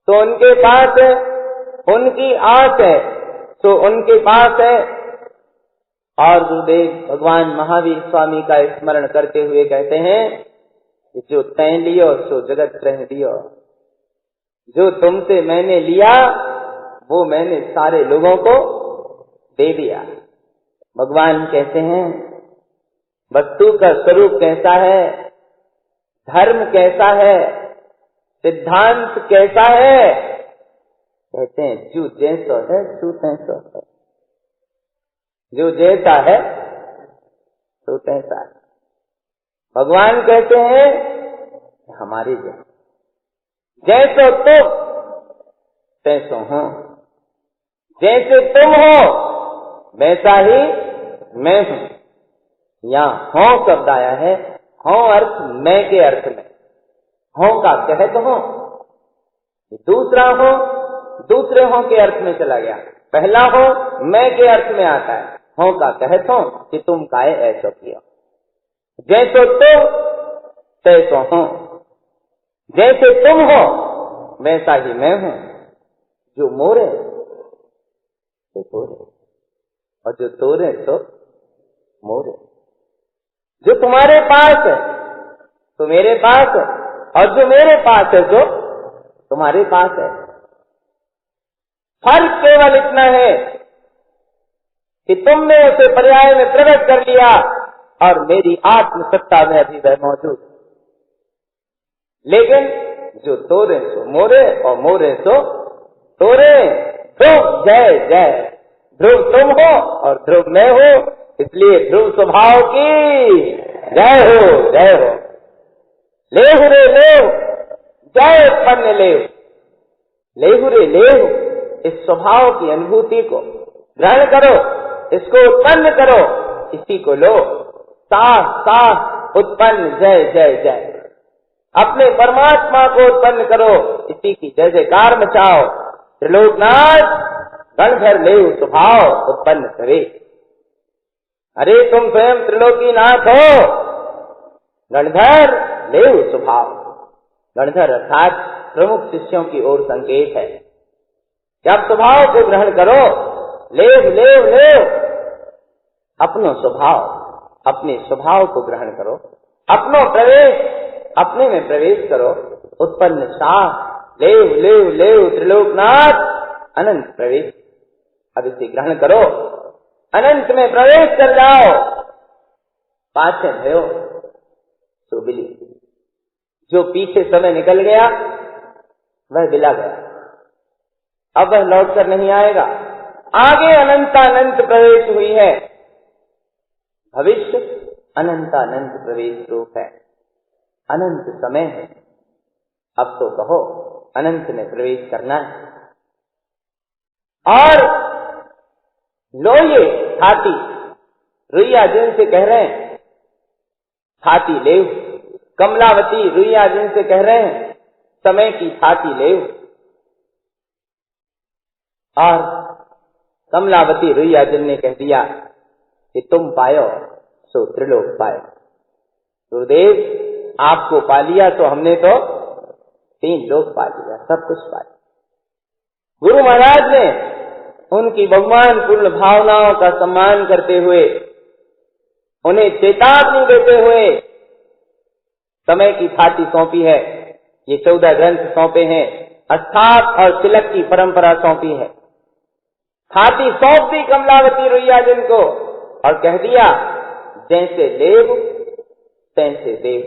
तो उनके पास है, उनकी आस है तो उनके पास है। और गुरुदेव भगवान महावीर स्वामी का स्मरण करते हुए कहते हैं कि जो तैं लियो सो जगत रह दियो, जो तुमसे मैंने लिया वो मैंने सारे लोगों को दे दिया। भगवान कहते हैं वस्तु का स्वरूप कैसा है, धर्म कैसा है, सिद्धांत कैसा है, कहते हैं जो जैसा है सो तैसा है। जो जैसा है सो तैसा है। भगवान कहते हैं हमारे जैसो तुम तैसो हो, जैसे तुम हो वैसा ही मैं हूं। यहाँ हो शब्द आया है, हो अर्थ मैं के अर्थ में, हो का कहत हो, दूसरा हो दूसरे हो के अर्थ में चला गया, पहला हो मैं के अर्थ में आता है। हो का कहत हो कि तुम काहे ऐसा किया, जैसो तुम तैसो हो, जैसे तुम हो वैसा ही मैं हूं। जो मोरे तो तोरे, और जो तोरे तो मोरे। जो तुम्हारे पास है तो मेरे पास है, और जो मेरे पास है तो तुम्हारे पास है। फर्क केवल इतना है कि तुमने उसे पर्याय में प्रकट कर लिया और मेरी आत्म सत्ता में अभी वह मौजूद। लेकिन जो तोरे सो मोरे और मोरे सो तोरे। ध्रुव जय जय, ध्रुव तुम हो और ध्रुव मैं हूं, इसलिए ध्रुव स्वभाव की जय हो, जय हो। लेहु रे लेव, जय उत्पन्न लेव, लेहु रे लेव। इस स्वभाव की अनुभूति को ग्रहण करो, इसको उत्पन्न करो, इसी को लो, साफ साफ उत्पन्न जय जय जय। अपने परमात्मा को उत्पन्न करो, इसी की जय जयकार मचाओ। त्रिलोकनाथ गणधर ले स्वभाव उत्पन्न करे। अरे तुम स्वयं त्रिलोकीनाथ हो, गणधर ले स्वभाव। गणधर अर्थात प्रमुख शिष्यों की ओर संकेत है। जब स्वभाव को ग्रहण करो, लेव लेव लेव, अपनो स्वभाव, अपने स्वभाव को ग्रहण करो, अपनो प्रवेश, अपने में प्रवेश करो। उत्पन्न साफ लेव लेव लेव त्रिलोकनाथ अनंत प्रवेश। अब इसे ग्रहण करो, अनंत में प्रवेश कर जाओ। पाछे भयो तो बिली, जो पीछे समय निकल गया वह बिला गया, अब वह लौट कर नहीं आएगा। आगे अनंतानंत प्रवेश हुई है, भविष्य अनंतानंत प्रवेश रूप है, अनंत समय है। अब तो कहो अनंत में प्रवेश करना है। और लो ये छाती, रुइया जिनसे कह रहे हैं छाती लेव, कमलावती रुइया जिनसे कह रहे हैं समय की छाती लेव। और कमलावती रुइया जिन ने कह दिया कि तुम पायो सो त्रिलोक पायो। गुरुदेव आपको पा लिया तो हमने तो 3 लोक पा लिया, सब कुछ पा लिया। गुरु महाराज ने उनकी भगवान पूर्ण भावनाओं का सम्मान करते हुए, उन्हें चेतावनी देते हुए समय की छाती सौंपी है। ये 14 ग्रंथ सौंपे हैं, अस्थाप और तिलक की परंपरा सौंपी है। छाती सौंप दी कमलावती रुइया जिनको और कह दिया जैसे लेव तैसे देव।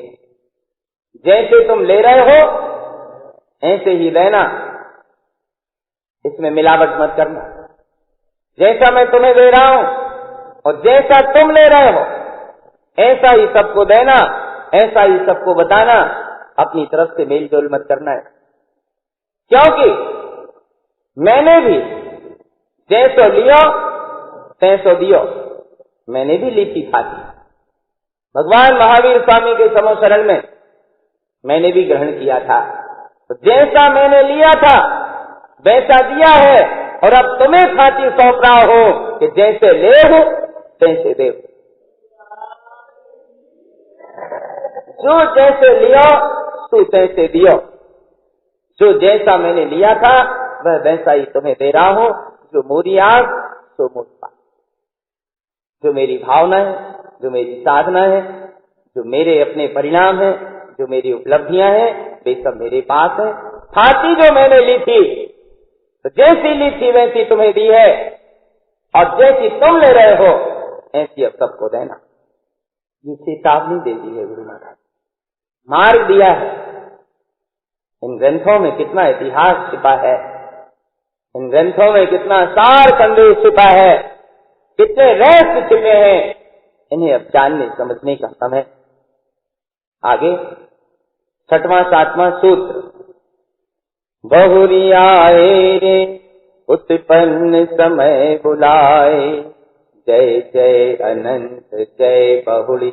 जैसे तुम ले रहे हो ऐसे ही लेना, इसमें मिलावट मत करना। जैसा मैं तुम्हें दे रहा हूं और जैसा तुम ले रहे हो ऐसा ही सबको देना, ऐसा ही सबको बताना, अपनी तरफ से मेल जोल मत करना है। क्योंकि मैंने भी जैसो लियो तैसो दियो, मैंने भी ली थी छाती। भगवान महावीर स्वामी के समो शरण में मैंने भी ग्रहण किया था, तो जैसा मैंने लिया था वैसा दिया है। और अब तुम्हें छाती सौंप रहा हो कि जैसे ले हो तैसे दे। जो जैसे लियो तू तैसे दियो। जो जैसा मैंने लिया था वह वैसा ही तुम्हें दे रहा हूं। जो मोरी आग सो मोर पास। जो मेरी भावना है, जो मेरी साधना है, जो मेरे अपने परिणाम है, जो मेरी उपलब्धियां हैं, वे सब मेरे पास है। छाती जो मैंने ली थी तो जैसी ली थी वैसी तुम्हें दी है, और जैसी तुम ले रहे हो ऐसी अब सबको देना। ये चेतावनी दे दी है गुरु महाराज, मार्ग दिया है। इन ग्रंथों में कितना इतिहास छिपा है, इन ग्रंथों में कितना सार संदेश छिपा है, कितने रहस्य छिपे हैं, इन्हें अब जानने समझने का समय। आगे 6वां 7वां सूत्र। बहुरी आए रे उत्पन्न समय बुलाए, जय जय अनंत जय बहुड़ी,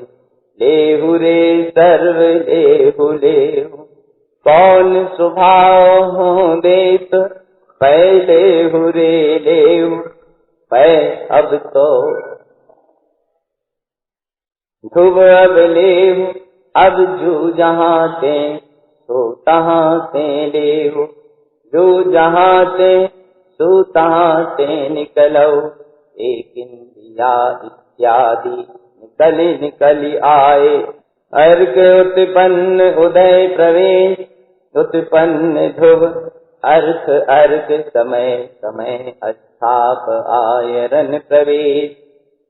लेहु रे सर्व लेहु लेहु। कौन स्वभाव हो देत पहले हु रे लेहु, पै अब तो ध्रुव अब लेहु। अब जो जहाँ ते तो तहाँ से लेहु, जो जहाँ से तो तहाँ से निकलो। एक इंद्रिया इत्यादि निकली निकली आए, अर्घ उत्पन्न उदय प्रवेश, उत्पन्न ध्रुव अर्थ अर्घ समय समय अस्थाप आयरन प्रवेश।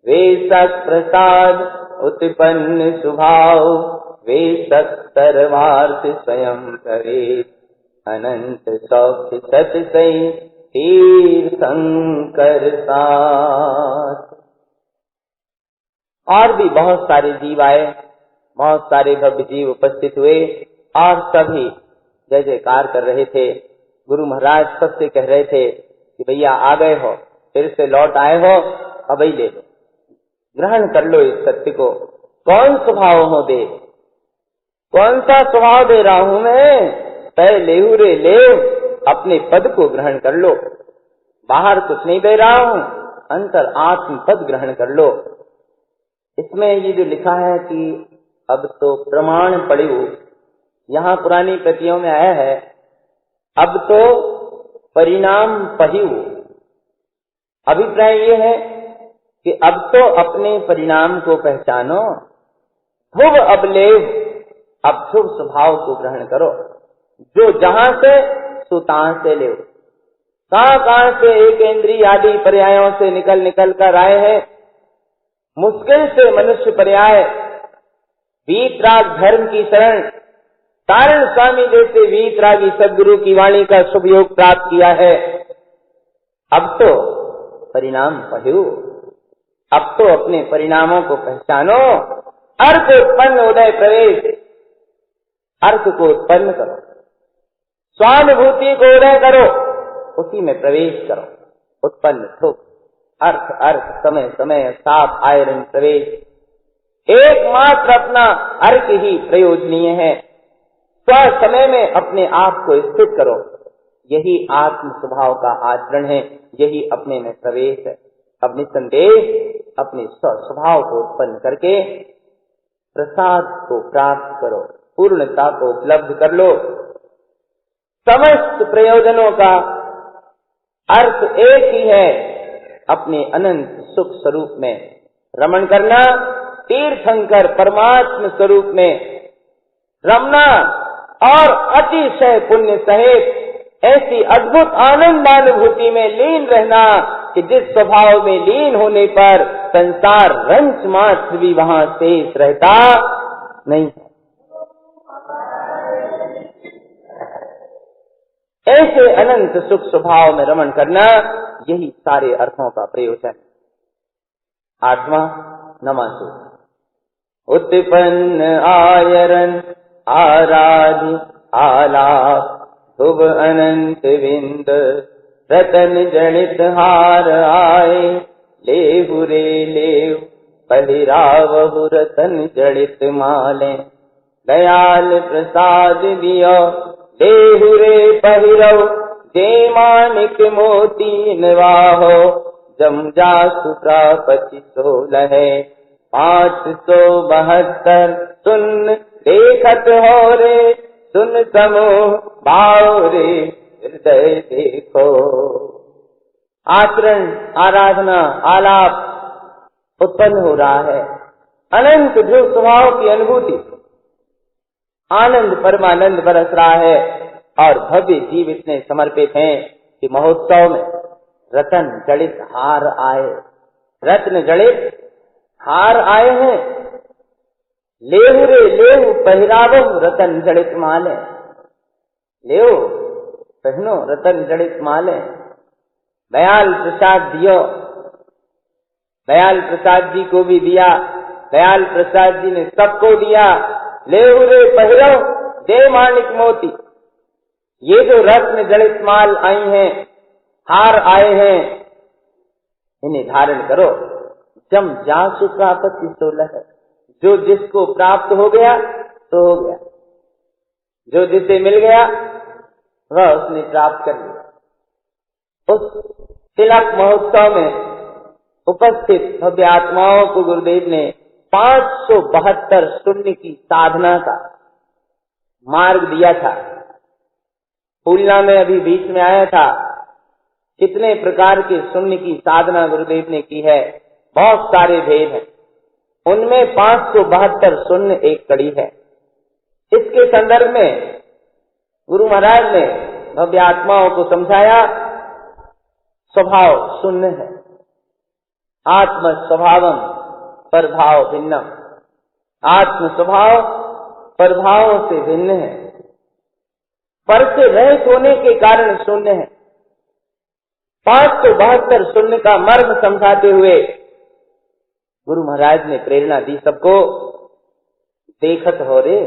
वेशक प्रसाद उत्पन्न स्वभाव, वेशक सर्वार्थ स्वयं प्रवेश। अनंत सौख्य सत सही तीर्थंकर साथ। और भी बहुत सारे जीव आए, बहुत सारे भव्य जीव उपस्थित हुए और सभी जय जयकार कर रहे थे। गुरु महाराज सबसे कह रहे थे कि भैया आ गए हो, फिर से लौट आए हो, अब ही ले लो, ग्रहण कर लो इस सत्य को। कौन स्वभाव हो दे, कौन सा स्वभाव दे रहा हूं मैं? तय लेहू रे ले, अपने पद को ग्रहण कर लो। बाहर कुछ नहीं दे रहा हूं, अंतर आत्म पद ग्रहण कर लो। इसमें ये जो लिखा है कि अब तो प्रमाण पढ़ू, यहाँ पुरानी प्रतियों में आया है अब तो परिणाम पहिऊ। अभिप्राय ये है कि अब तो अपने परिणाम को पहचानो, भुव अब लेव, अब शुभ स्वभाव को ग्रहण करो। जो जहां से सो तहां से ले, कहां से एक इंद्रिय आदि पर्यायों से निकल कर आए हैं। मुश्किल से मनुष्य पर्याय वीतराग धर्म की शरण, तारण स्वामी जैसे वीतरागी सदगुरु की वाणी का शुभ योग प्राप्त किया है। अब तो परिणाम पढ़ो, अब तो अपने परिणामों को पहचानो। अर्थ उत्पन्न उदय प्रवेश, अर्थ को उत्पन्न करो, स्वानुभूति को उदय करो, उसी में प्रवेश करो। उत्पन्न सुख, अर्थ अर्थ, समय समय, साफ आयरन प्रवेश, एकमात्र अपना अर्थ ही प्रयोजनीय है। स्व समय में अपने आप को स्थित करो, यही आत्म स्वभाव का आचरण है, यही अपने में प्रवेश है। अब निसंदेह अपने स्वभाव को उत्पन्न करके प्रसाद को प्राप्त करो, पूर्णता को उपलब्ध कर लो। समस्त प्रयोजनों का अर्थ एक ही है, अपने अनंत सुख स्वरूप में रमण करना, तीर्थंकर परमात्म स्वरूप में रमना और अतिशय पुण्य सहित ऐसी अद्भुत आनंदानुभूति में लीन रहना कि जिस स्वभाव में लीन होने पर संसार रंच मात्र भी वहां शेष रहता नहीं। ऐसे अनंत सुख स्वभाव में रमण करना, यही सारे अर्थों का प्रयोजन। 8वां नमासु उत्पन्न आयरन आराधि आलाप शुभ अनंत विंद रतन जनित हार आए लेहु रे लेव पहिरावहु रतन जड़ित माले दयाल प्रसाद दियो लेहु रे पहिरव जे मानिक मोती निवाहो जम जासु प्रापति 16 572 सुन देखत हो रे सुन समूह भाव रे हृदय देखो। आचरण, आराधना, आलाप उत्पन्न हो रहा है, अनंत ध्रुव स्वभाव की अनुभूति, आनंद परमानंद बरस रहा है और भव्य जीव इतने समर्पित हैं कि महोत्सव में रतन जड़ित हार आए, रत्न जड़ित हार आए हैं। लेहु रे लेहु पहिरावहु रतन जड़ित माले, लेओ पहनो रतन जड़ित माले। दयाल प्रसाद दियो, दयाल प्रसाद जी को भी दिया, दयाल प्रसाद जी ने सबको दिया। लेहु रे पहिरव जय मानिक मोती, ये जो रत्न जड़ित माल आई हैं, हार आए हैं, इन्हें धारण करो। जम जासु प्राप्ति 16 है, जो जिसको प्राप्त हो गया तो हो गया, जो जिसे मिल गया वह उसने प्राप्त कर लिया। उस तिलक महोत्सव में उपस्थित भव्य आत्माओं को गुरुदेव ने 572 शून्य की साधना का मार्ग दिया था। फूलना में अभी बीच में आया था, कितने प्रकार के शून्य की साधना गुरुदेव ने की है, बहुत सारे भेद हैं, उनमें 572 शून्य एक कड़ी है। इसके संदर्भ में गुरु महाराज ने भव्य आत्माओं को समझाया, स्वभाव शून्य है, आत्म स्वभावम परभाव भिन्नम, आत्म स्वभाव परभावों से भिन्न है, पर से रहित होने के कारण शून्य है। 572 शून्य का मर्म समझाते हुए गुरु महाराज ने प्रेरणा दी सबको, देखत हो रे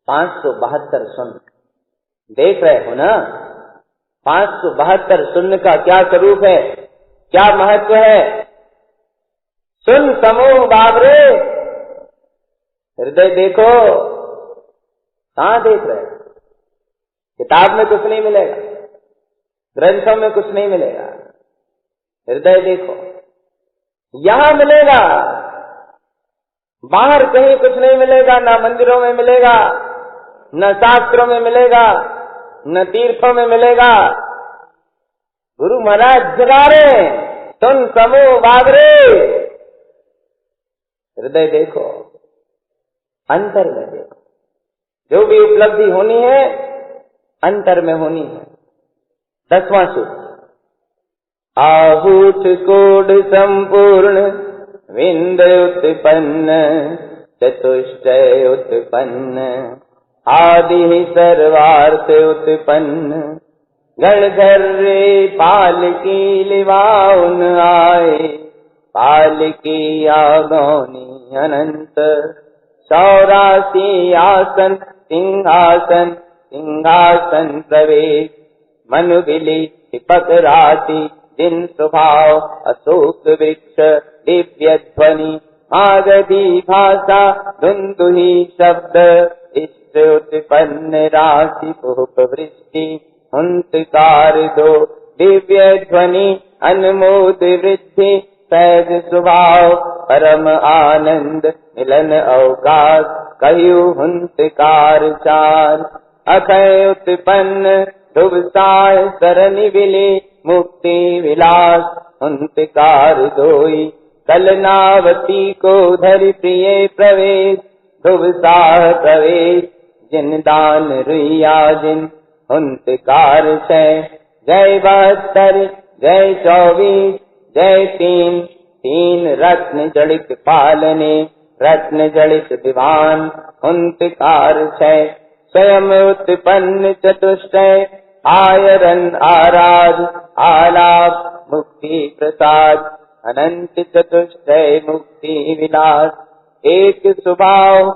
572 शून्य, देख रहे हो ना 572 शून्य का क्या स्वरूप है। क्या महत्व है। सुन समूह बाबरे, हृदय देखो, कहां देख रहे? किताब में कुछ नहीं मिलेगा, ग्रंथों में कुछ नहीं मिलेगा। हृदय देखो, यहां मिलेगा, बाहर कहीं कुछ नहीं मिलेगा। ना मंदिरों में मिलेगा, न शास्त्रों में मिलेगा, न तीर्थों में मिलेगा। गुरु महाराज जगा रहे, सुन समूह बाबरे, हृदय देखो, अंतर में देखो। जो भी उपलब्धि होनी है अंतर में होनी है। 10वां सूत्र, आहूत कोड संपूर्ण विंद उत्पन्न चतुष्टय उत्पन्न आदि सर्वार्थ उत्पन्न गण घर्रे पाल की लिवाउन आए पाल की आगौनी अनंत 84 आसन सिंहासन सिंहासन प्रवेश मनु बिली चिपक राशि जिन स्वभाव अशोक वृक्ष दिव्य ध्वनि मागधी भाषा धुंधुही शब्द इष्ट उत्पन्न राशि पुष्प वृष्टि हुंकार दो दिव्य ध्वनि अनमोद वृद्धि सहज स्वभाव परम आनंद मिलन अवकाश कहु हुंकार चार अक्षय उत्पन्न दुबसाय सरनि विले मुक्ति विलास हुंकार दोई कलनावती को धरि प्रिय प्रवेश दुबसाह प्रवेश जिन दान रुइया जिन हुंकार छय जय 72 जय 24 जय 3 तीन रत्न जड़ित पालने रत्न जड़ित दिवान हुंकार छय स्वयं उत्पन्न चतुष्टय आयरन आराध आलाप मुक्ति प्रसाद अनंत चतुष्टय मुक्ति विलास एक स्वभाव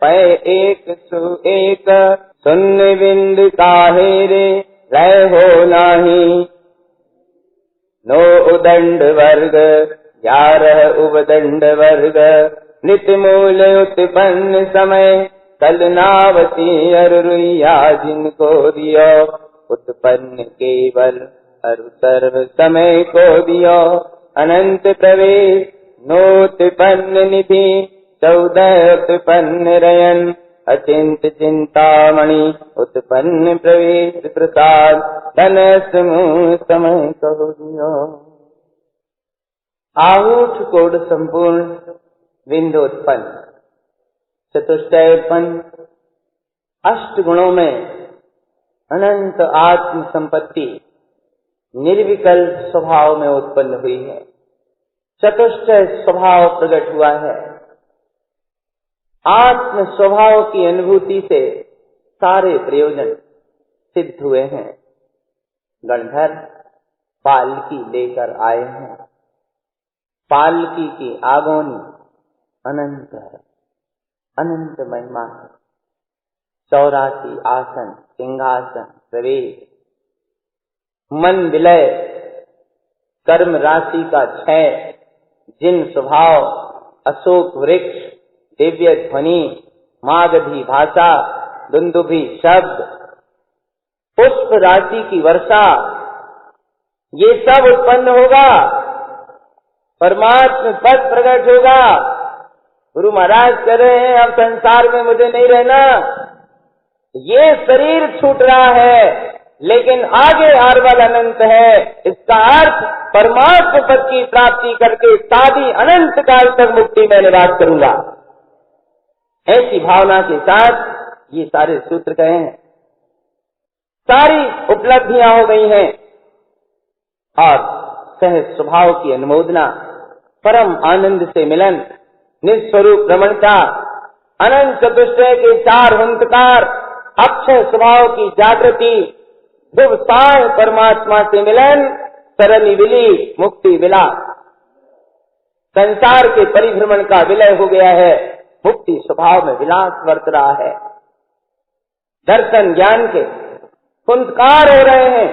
पै एक सु एक शून्य बिंद काहेरे लय हो नाही नो उदंड वर्ग 11 उपदंड वर्ग नित्य मूल उत्पन्न समय कलनावती अरुया जिनको दियो उत्पन्न केवल अरु सर्व समय को दियो अनंत प्रवेश नोत्पन्न निधि 14 उत्पन्न रयन अचिंत चिंतामणि उत्पन्न प्रवेश प्रसाद धन समूह समय को दियो। आहूत कोड संपूर्ण विंद उत्पन्न चतुष्टय उत्पन्न अष्ट गुणों में अनंत आत्म संपत्ति निर्विकल्प स्वभाव में उत्पन्न हुई है। चतुष्टय स्वभाव प्रकट हुआ है। आत्म स्वभाव की अनुभूति से सारे प्रयोजन सिद्ध हुए हैं। गणधर पालकी लेकर आए हैं। पालकी की आगोनी अनंत है, अनंत महिमा है। 84 आसन सिंहासन प्रवेश मन विलय कर्म राशि का क्षय जिन स्वभाव अशोक वृक्ष दिव्य ध्वनि मागधी भाषा दुंदुभी शब्द पुष्प राशि की वर्षा ये सब उत्पन्न होगा। परमात्मा पद प्रकट होगा। गुरु महाराज कह रहे हैं अब संसार में मुझे नहीं रहना, ये शरीर छूट रहा है लेकिन आगे आरवल अनंत है। इसका अर्थ परमात्मा पद की प्राप्ति करके सादी अनंत काल तक मुक्ति में निवास करूंगा। ऐसी भावना के साथ ये सारे सूत्र कहे हैं। सारी उपलब्धियां हो गई हैं और सहज स्वभाव की अनुमोदना परम आनंद से मिलन निस्वरूप रमणता अनंत चतुष्टय के 4 हुंकार अक्षय स्वभाव की जागृति शुभ साय परमात्मा से मिलन सरली विली मुक्ति विलास संसार के परिभ्रमण का विलय हो गया है। मुक्ति स्वभाव में विलास वर्त रहा है। दर्शन ज्ञान के हुंकार हो रहे हैं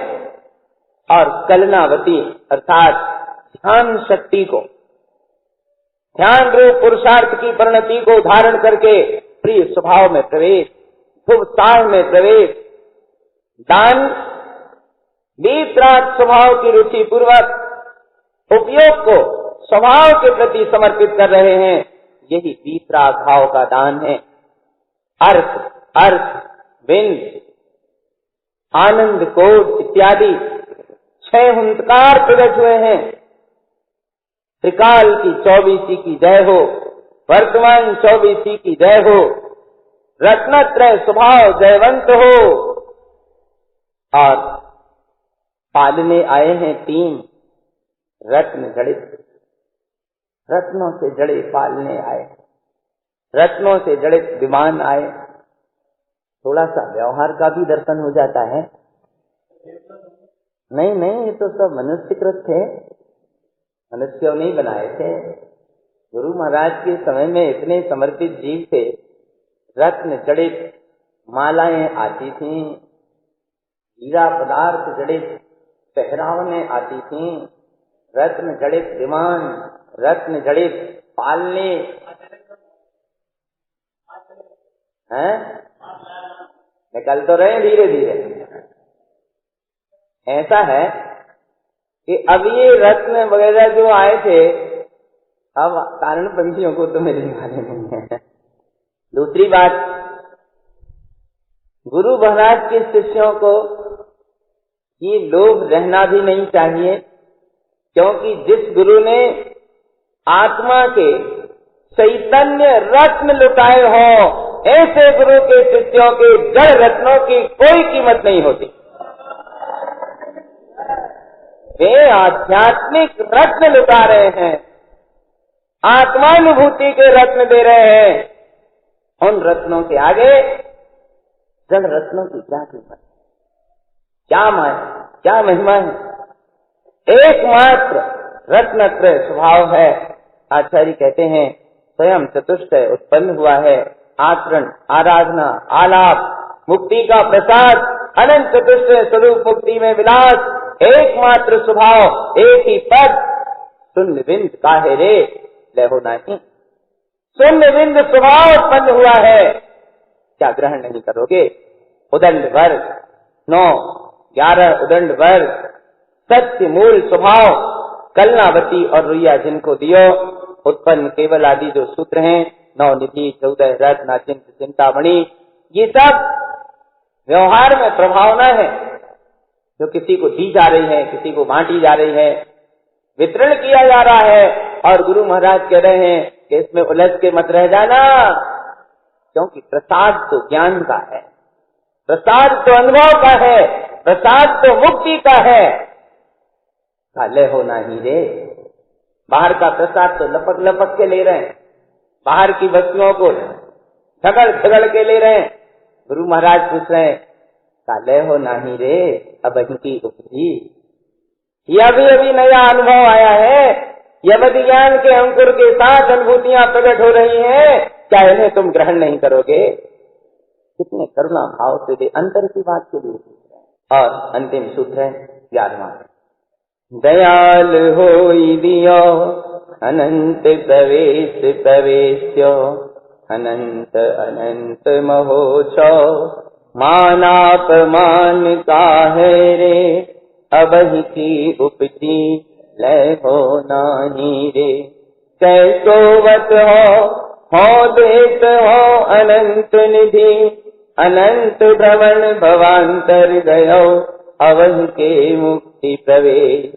और कलनावती अर्थात ध्यान शक्ति को, ध्यान रूप पुरुषार्थ की परिणति को धारण करके प्रिय स्वभाव में प्रवेश, शुभ साह में प्रवेश, दान वीतराग स्वभाव की रुचि पूर्वक उपयोग को स्वभाव के प्रति समर्पित कर रहे हैं, यही वीतराग भाव का दान है। अर्थ, बिंद, आनंद, कोट इत्यादि 6 हुंकार प्रकट हुए हैं। त्रिकाल की 24 की जय हो, वर्तमान 24 की जय हो, रत्नत्रय स्वभाव जयवंत हो। और पालने आए हैं 3 रत्न जड़ित, रत्नों से जड़े पालने आए, रत्नों से जड़ित विमान आए। थोड़ा सा व्यवहार का भी दर्शन हो जाता है। नहीं, ये तो सब मनुष्यकृत थे, मनुष्यों ने बनाए थे। गुरु महाराज के समय में इतने समर्पित जीव थे, रत्न जड़ित मालाएं आती थीं, हीरा पदार्थ जड़ित पहरावने आती थीं, रत्न जड़ित विमान, रत्न जड़ित पालने हैं, निकल तो रहे धीरे धीरे। ऐसा है कि अब ये रत्न वगैरह जो आए थे, अब कारण पंछियों को तो मिलने वाले नहीं है। दूसरी बात, गुरु महाराज के शिष्यों को ये लोभ रहना भी नहीं चाहिए, क्योंकि जिस गुरु ने आत्मा के चैतन्य रत्न लुटाए हो, ऐसे गुरु के शिष्यों के जड़ रत्नों की कोई कीमत नहीं होती। वे आध्यात्मिक रत्न लुटा रहे हैं, आत्मानुभूति के रत्न दे रहे हैं। उन रत्नों के आगे जड़ रत्नों की क्या कीमत, क्या माया, क्या महिमा है। एकमात्र रत्नत्रय स्वभाव है। आचार्य कहते हैं स्वयं चतुष्टय उत्पन्न हुआ है, आचरण, आराधना, आलाप, मुक्ति का प्रसाद, अनंत चतुष्टय स्वरूप मुक्ति में विलास, एकमात्र स्वभाव, एक ही पद, शून्य बिंद काहे रे लहो नहीं। शून्य बिंद स्वभाव उत्पन्न हुआ है, क्या ग्रहण नहीं करोगे। उदंड वर्ग 9, 11 उदंड वर्ग, सत्य मूल स्वभाव, कलनावती और रुइया जिनको दियो, उत्पन्न केवल आदि जो सूत्र हैं, 9 निधि, 14 रत्न, अचिंत, चिंतामणि, ये सब व्यवहार में प्रभावना है जो किसी को दी जा रही है, किसी को बांटी जा रही है, वितरण किया जा रहा है। और गुरु महाराज कह रहे हैं कि इसमें उलझ के मत रह जाना, क्योंकि प्रसाद तो ज्ञान का है, प्रसाद तो अनुभव का है, प्रसाद तो मुक्ति का है। काले होना ही रे, बाहर का प्रसाद तो लपक लपक के ले रहे हैं, बाहर की वस्तुओं को झगड़ के ले रहे हैं। गुरु महाराज पूछ रहे हैं काले हो नहीं रे, अब इनकी उपजी, यह अभी नया अनुभव आया है, यवद ज्ञान के अंकुर के साथ अनुभूतियां प्रकट हो रही हैं, क्या इन्हें तुम ग्रहण नहीं करोगे। कितने करुणा भाव से दे अंतर की बात के लिए पूछ रहे हैं। और अंतिम सूत्र है 11वां, दयाल होई दियो अनंत प्रवेश प्रवेश्यो, अनंत अनंत महोत्सो, मानापमान काहे रे, अबहि की उपजी लय हो नाही रे। कैसो वत हो देत हो अनंत निधि, अनंत भ्रमण भवांतर गयो, अवध के मुक्ति प्रवेश,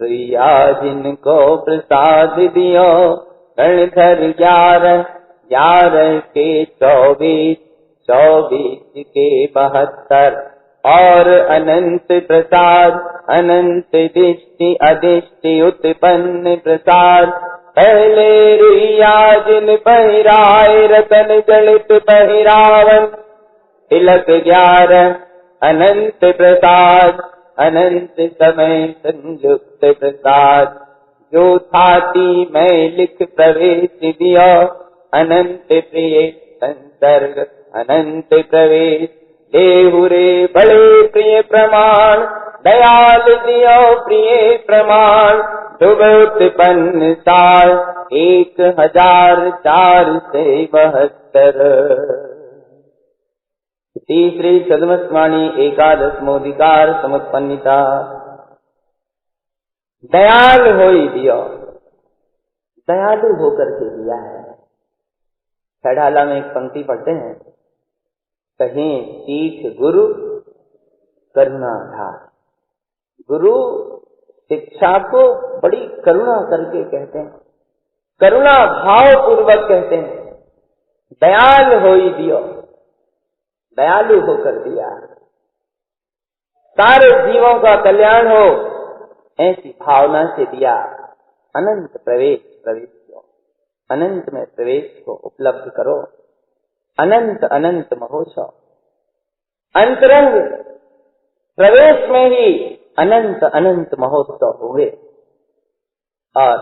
रुइया जिनको प्रसाद दियो, गणधर 11 के 24, 24 के 72, और अनंत प्रसाद, अनंत दृष्टि अदृष्टि उत्पन्न प्रसाद। पहले रुइया जिन पहिराए रतन जलित पहिरावन, तिलक 11 अनंत प्रसाद, अनंत समय संयुक्त प्रसाद। जो थाती में लिख प्रवेश दिया, अनंत प्रिय संसर्ग अनंत प्रवेश। देहुरे बड़े प्रिय प्रमाण, दयाल दियो प्रिय प्रमाण शुभ उत्पन्न साल 1472। तीसरी सदमस्वाणी एकादशमोधिकार समुत्पन्निता। दयाल होई दियो, दयालु होकर के दिया है। छड़ाला में एक पंक्ति पढ़ते हैं, कहीं सीख गुरु करुणाधार। गुरु शिक्षा को बड़ी करुणा करके कहते हैं, करुणा भाव पूर्वक कहते हैं, दयाल होई दियो, दयालु होकर दिया। सारे जीवों का कल्याण हो ऐसी भावना से दिया। अनंत प्रवेश हो, अनंत में प्रवेश को उपलब्ध करो। अनंत अनंत महोत्सव, अंतरंग प्रवेश में ही अनंत अनंत महोत्सव हुए। और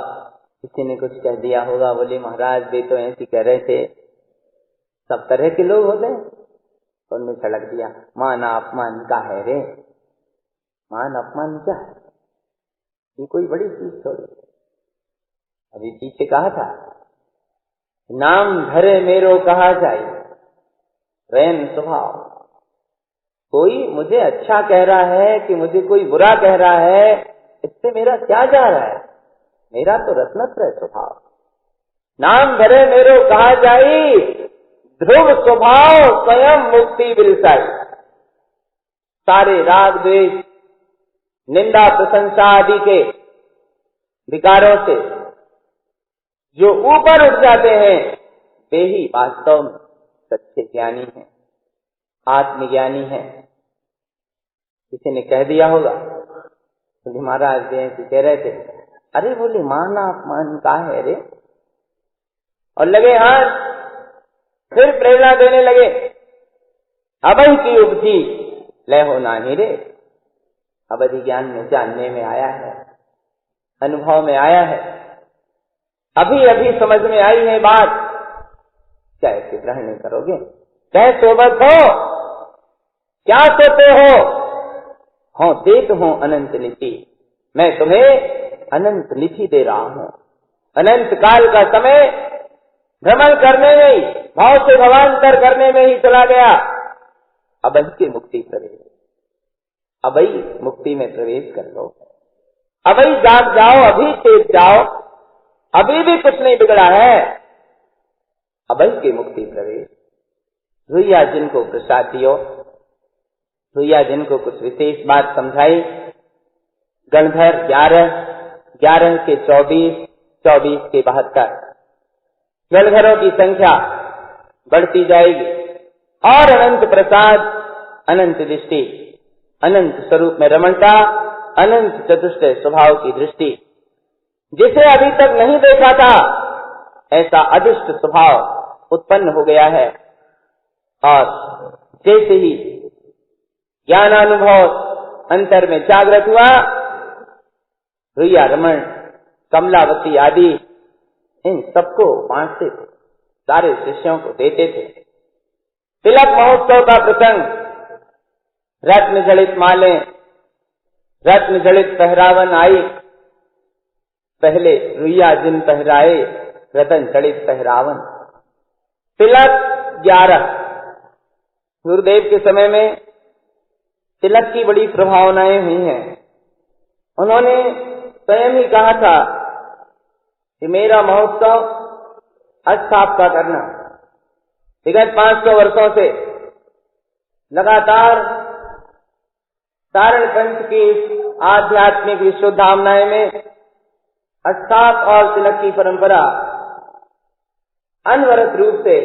किसी ने कुछ कह दिया होगा, बोले महाराज वे तो ऐसी कह रहे थे, सब तरह के लोग होते हैं। उनमें छलक दिया, मान अपमान का है रे, मान अपमान क्या है, ये कोई बड़ी चीज थोड़ी। अभी पीछे कहा था, नाम धरे मेरो कहा जाए प्रेम स्वभाव। कोई मुझे अच्छा कह रहा है कि मुझे कोई बुरा कह रहा है, इससे मेरा क्या जा रहा है, मेरा तो रत्नत्र है स्वभाव। नाम धरे मेरो कहा जाए ध्रुव स्वभाव स्वयं मुक्ति बिलसाई। सारे राग द्वेष निंदा प्रशंसा आदि के विकारों से जो ऊपर उठ जाते हैं वे ही वास्तव में सच्चे ज्ञानी हैं, आत्मज्ञानी हैं। किसी ने कह दिया होगा, बोले महाराज जी कह रहे थे, अरे बोले मान अपमान का है रे, और लगे हाथ फिर प्रेरणा देने लगे, अवधि की उपजी लय हो नाही रे। अवधि ज्ञान में जानने में आया है, अनुभव में आया है, अभी अभी समझ में आई है बात, क्या ऐसे ग्रहण नहीं करोगे? कह सोबत हो, क्या सोते हो देख हो अनंत निधि, मैं तुम्हें अनंत निधि दे रहा हूं। अनंत काल का समय भ्रमण करने में ही, भाव से भवांतर करने में ही चला गया। अब इसके मुक्ति प्रवेश, अब ही मुक्ति में प्रवेश कर लो, अब ही जाग जाओ, अभी चेत जाओ, अभी भी कुछ नहीं बिगड़ा है, अब ही के मुक्ति प्रवेश। रुइया जिनको प्रसाद दियो, रुइया जिनको कुछ विशेष बात समझाई, गणधर 11, 11 के 24, 24 के 72, गणधरों की संख्या बढ़ती जाएगी और अनंत प्रसाद, अनंत दृष्टि, अनंत स्वरूप में रमणता, अनंत चतुष्टय स्वभाव की दृष्टि, जिसे अभी तक नहीं देखा था ऐसा अदृष्ट स्वभाव उत्पन्न हो गया है। और जैसे ही ज्ञानानुभव अंतर में जागृत हुआ, रुइया रमण, कमलावती आदि इन सबको बांटते थे, सारे शिष्यों को देते थे। तिलक महोत्सव का प्रसंग, रत्न जड़ित मालें, रत्न जड़ित पहरावन आई, पहले रुइया जिन पहराए रतन जड़ित पहरावन। तिलक 11, गुरुदेव के समय में तिलक की बड़ी प्रभावनाएं हुई हैं। उन्होंने स्वयं ही कहा था कि मेरा महोत्सव अस्थापना करना। विगत 500 वर्षों से लगातार सारण पंच की आध्यात्मिक विश्वधामनाएं में अस्थाप और तिलक की परंपरा अनवरत रूप से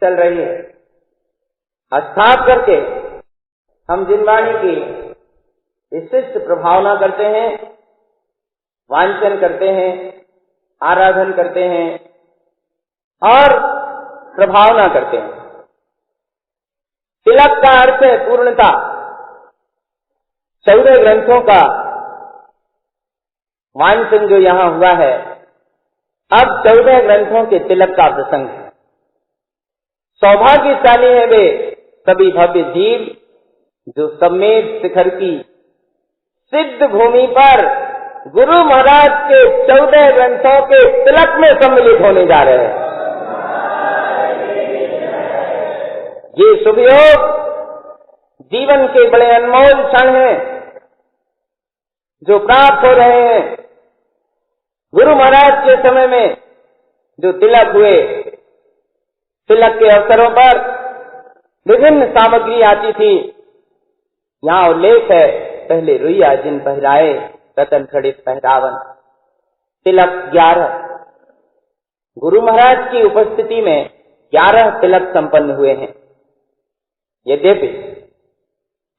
चल रही है। अस्थाप करके हम जिनवाणी की विशिष्ट प्रभावना करते हैं, वांछन करते हैं, आराधन करते हैं और प्रभावना करते हैं। तिलक का अर्थ है पूर्णता। 14 ग्रंथों का वांछन जो यहां हुआ है, अब 14 ग्रंथों के तिलक का प्रसंग है। सौभाग्यशाली है वे सभी भव्य जीव जो सम्मेद शिखर की सिद्ध भूमि पर गुरु महाराज के 14 ग्रंथों के तिलक में सम्मिलित होने जा रहे हैं। ये शुभ योग जीवन के बड़े अनमोल क्षण हैं जो प्राप्त हो रहे हैं। गुरु महाराज के समय में जो तिलक हुए, तिलक के अवसरों पर विभिन्न सामग्री आती थी। यहाँ उल्लेख है, पहले रुइया जिन पहराए रतन खड़ित पहरावन। तिलक 11, गुरु महाराज की उपस्थिति में 11 तिलक संपन्न हुए हैं। यद्यपि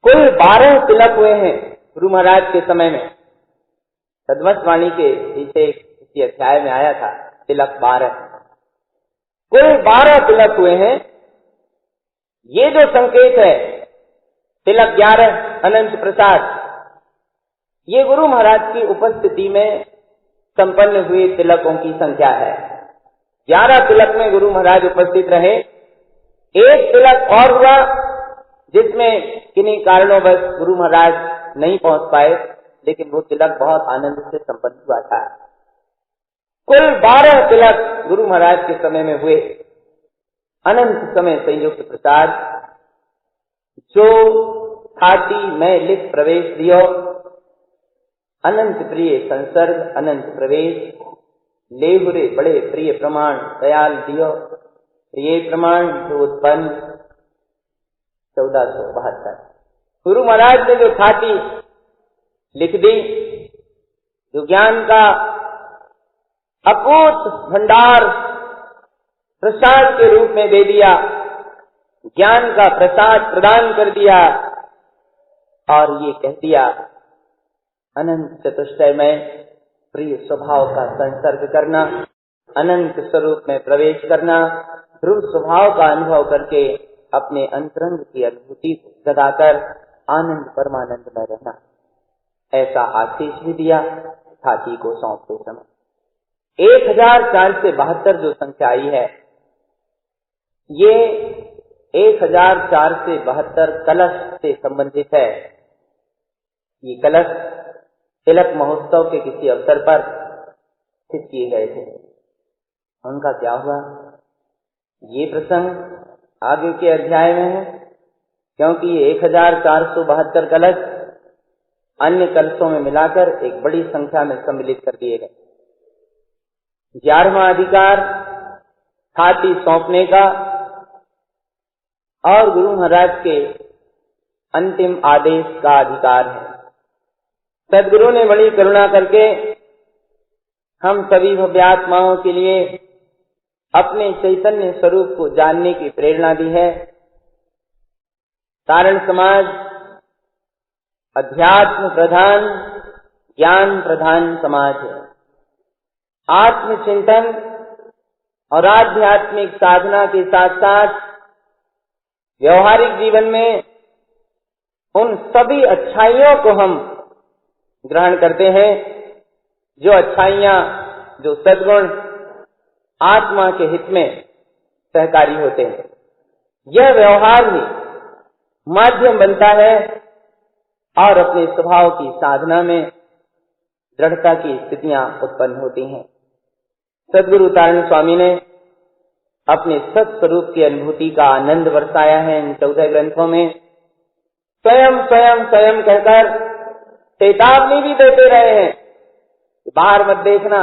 कुल 12 तिलक हुए हैं गुरु महाराज के समय में। सदमस्तवाणी के पीछे इसी अध्याय में आया था, तिलक 12, कुल 12 तिलक हुए हैं। ये जो संकेत है तिलक 11 अनंत प्रसाद, ये गुरु महाराज की उपस्थिति में संपन्न हुए तिलकों की संख्या है। 11 तिलक में गुरु महाराज उपस्थित रहे। एक तिलक और हुआ जिसमें किन्हीं कारणोंवश गुरु महाराज नहीं पहुंच पाए, लेकिन वो तिलक बहुत आनंद से संपन्न हुआ था। कुल 12 तिलक गुरु महाराज के समय में हुए। अनंत समय संयुक्त प्रसाद जो छाती में लिख प्रवेश दियो, अनंत प्रिय संसर्ग अनंत प्रवेश, लेहुरे बड़े प्रिय प्रमाण दयाल दियो, प्रिय प्रमाण जो उत्पन्न 1472। गुरु महाराज ने जो छाती लिख दी, जो ज्ञान का अकूत भंडार प्रसाद के रूप में दे दिया, ज्ञान का प्रसाद प्रदान कर दिया और ये कह दिया अनंत चतुष्टय में प्रिय स्वभाव का संसर्ग करना, अनंत स्वरूप में प्रवेश करना, ध्रुव स्वभाव का अनुभव करके अपने अंतरंग की अनुभूति को जगाकर आनंद परमानंद में रहना, ऐसा आशीष भी दिया छाती को सौंपते समय। 1472 जो संख्या आई है, ये 1472 कलश से संबंधित है। ये कलश तिलक महोत्सव के किसी अवसर पर स्थित किए गए थे। उनका क्या हुआ, ये प्रसंग आगे के अध्याय में है, क्योंकि ये 1472 कलश अन्य कलशों में मिलाकर एक बड़ी संख्या में सम्मिलित कर दिए गए। 11वां अधिकार छाती सौंपने का और गुरु महाराज के अंतिम आदेश का अधिकार है। सदगुरु ने बड़ी करुणा करके हम सभी भव्यात्माओं के लिए अपने चैतन्य स्वरूप को जानने की प्रेरणा दी है। कारण समाज अध्यात्म प्रधान ज्ञान प्रधान समाज है। आत्मचिंतन और आध्यात्मिक साधना के साथ साथ व्यवहारिक जीवन में उन सभी अच्छाइयों को हम ग्रहण करते हैं जो अच्छाइयां, जो सद्गुण आत्मा के हित में सहकारी होते हैं। यह व्यवहार ही माध्यम बनता है और अपने स्वभाव की साधना में दृढ़ता की स्थितियां उत्पन्न होती हैं। सद्गुरु तारण स्वामी ने अपने सत्स्वरूप की अनुभूति का आनंद बरसाया है इन 14 ग्रंथों में। स्वयं स्वयं स्वयं कहकर चेतावनी भी देते रहे हैं कि बाहर मत देखना,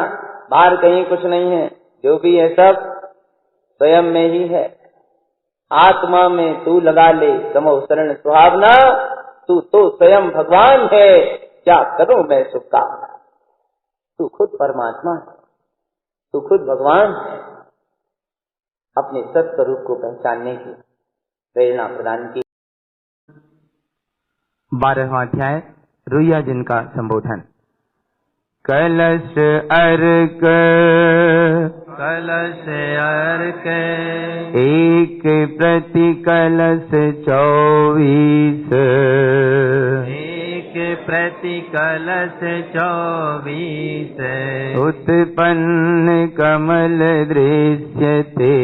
बाहर कहीं कुछ नहीं है, जो भी है सब स्वयं में ही है। आत्मा में तू लगा ले समो शरण सुहावना, तू तो स्वयं भगवान है, क्या करूं मैं शुभकामना। तू खुद परमात्मा है, तू खुद भगवान है। अपने सत्स्वरूप को पहचानने की प्रेरणा प्रदान की। 12वां अध्याय रुइया जिन का संबोधन। कलश अर्क एक प्रति कलश 24, एक प्रति कलश 24 उत्पन्न कमल दृश्यते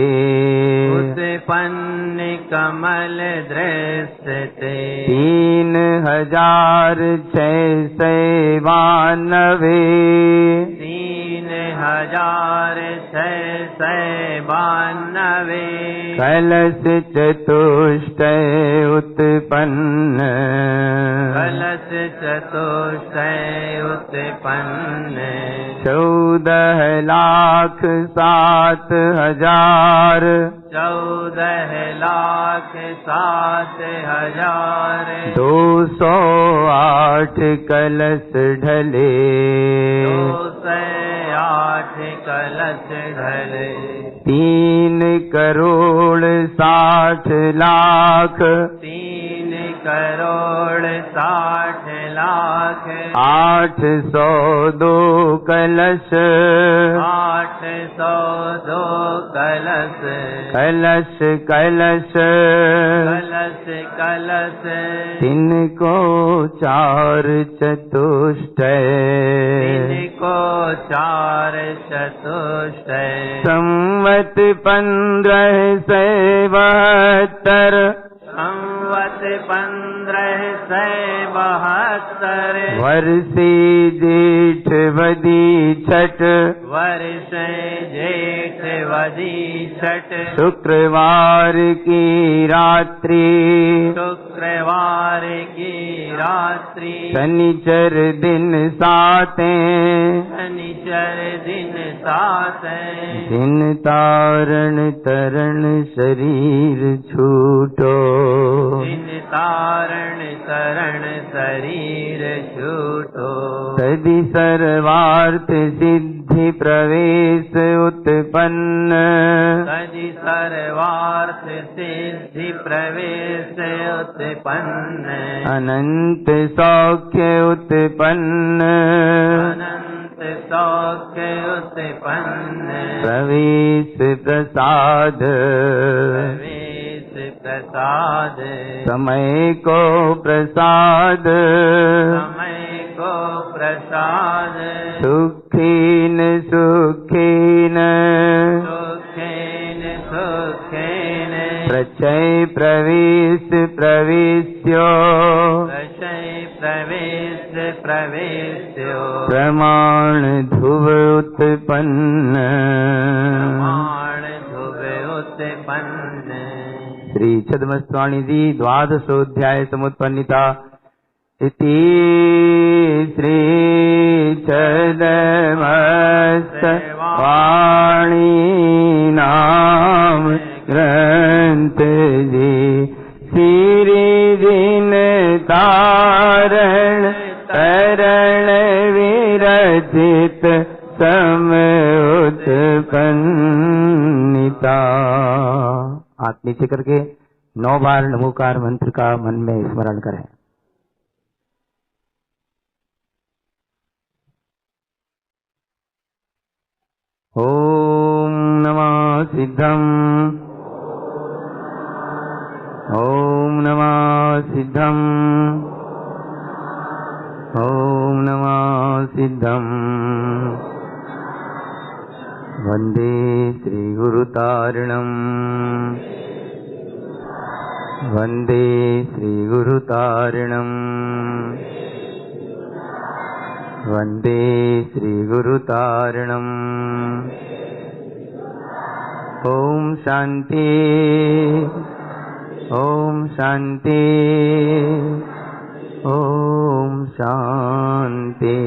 उत्पन्न कमल दृश्यते 3692 3692 कलश चतुष्टय उत्पन्न कलश चतुष्टय उत्पन्न 14,07,000 14,07,000 208 कलश ढले 208 कलश ढले 3,60,00,000 3,60,00,000 802 कलश 802 कलश कलश कलश कलश कलश 3 को 4 चतुष्टय 3 को 4 चतुष्टय संवत 1572 संवत 1572 वर्षे जेठ वदी छठ वर्षे जेठ वदी छठ शुक्रवार की रात्रि शुक्रवार की रात्रि शनिचर दिन 7 शनिचर दिन 7 दिन तारण तरण शरीर छूटो दिन तारण तरण शरीर छूटो तदि सर्वार्थ सिद्धि प्रवेश उत्पन्न तदि सर्वार्थ सिद्धि प्रवेश उत्पन्न अनंत सौख्य उत्पन्न अनंत सौख्य उत्पन्न प्रवेश प्रसाद प्रसाद समय को प्रसाद समय को प्रसाद सुखीन सुखीन सुखीन सुखीन प्रचय प्रवेश प्रवेश्यो प्रचय प्रवेश प्रवेश्यो प्रमाण ध्रुव उत्पन्न प्रमाण ध्रुव उत्पन्न श्री छद्मस्वामी जी द्वादशोध्याय समुत्पन्निता इति श्री छद्मस्वामी नाम ग्रंथ जी श्री दिन तारण तरण विरचित समुत्पन्निता। हाथ नीचे करके 9 बार नमोकार मंत्र का मन में स्मरण करें। ओम नमः सिद्धम ओम नमः सिद्धम ओम नमः सिद्धम वंदे श्री गुरुतारिणम् वंदे श्री गुरुतारिणम् वंदे श्री गुरुतारिणम्। ओम शांति ओम शांति ओम शांति।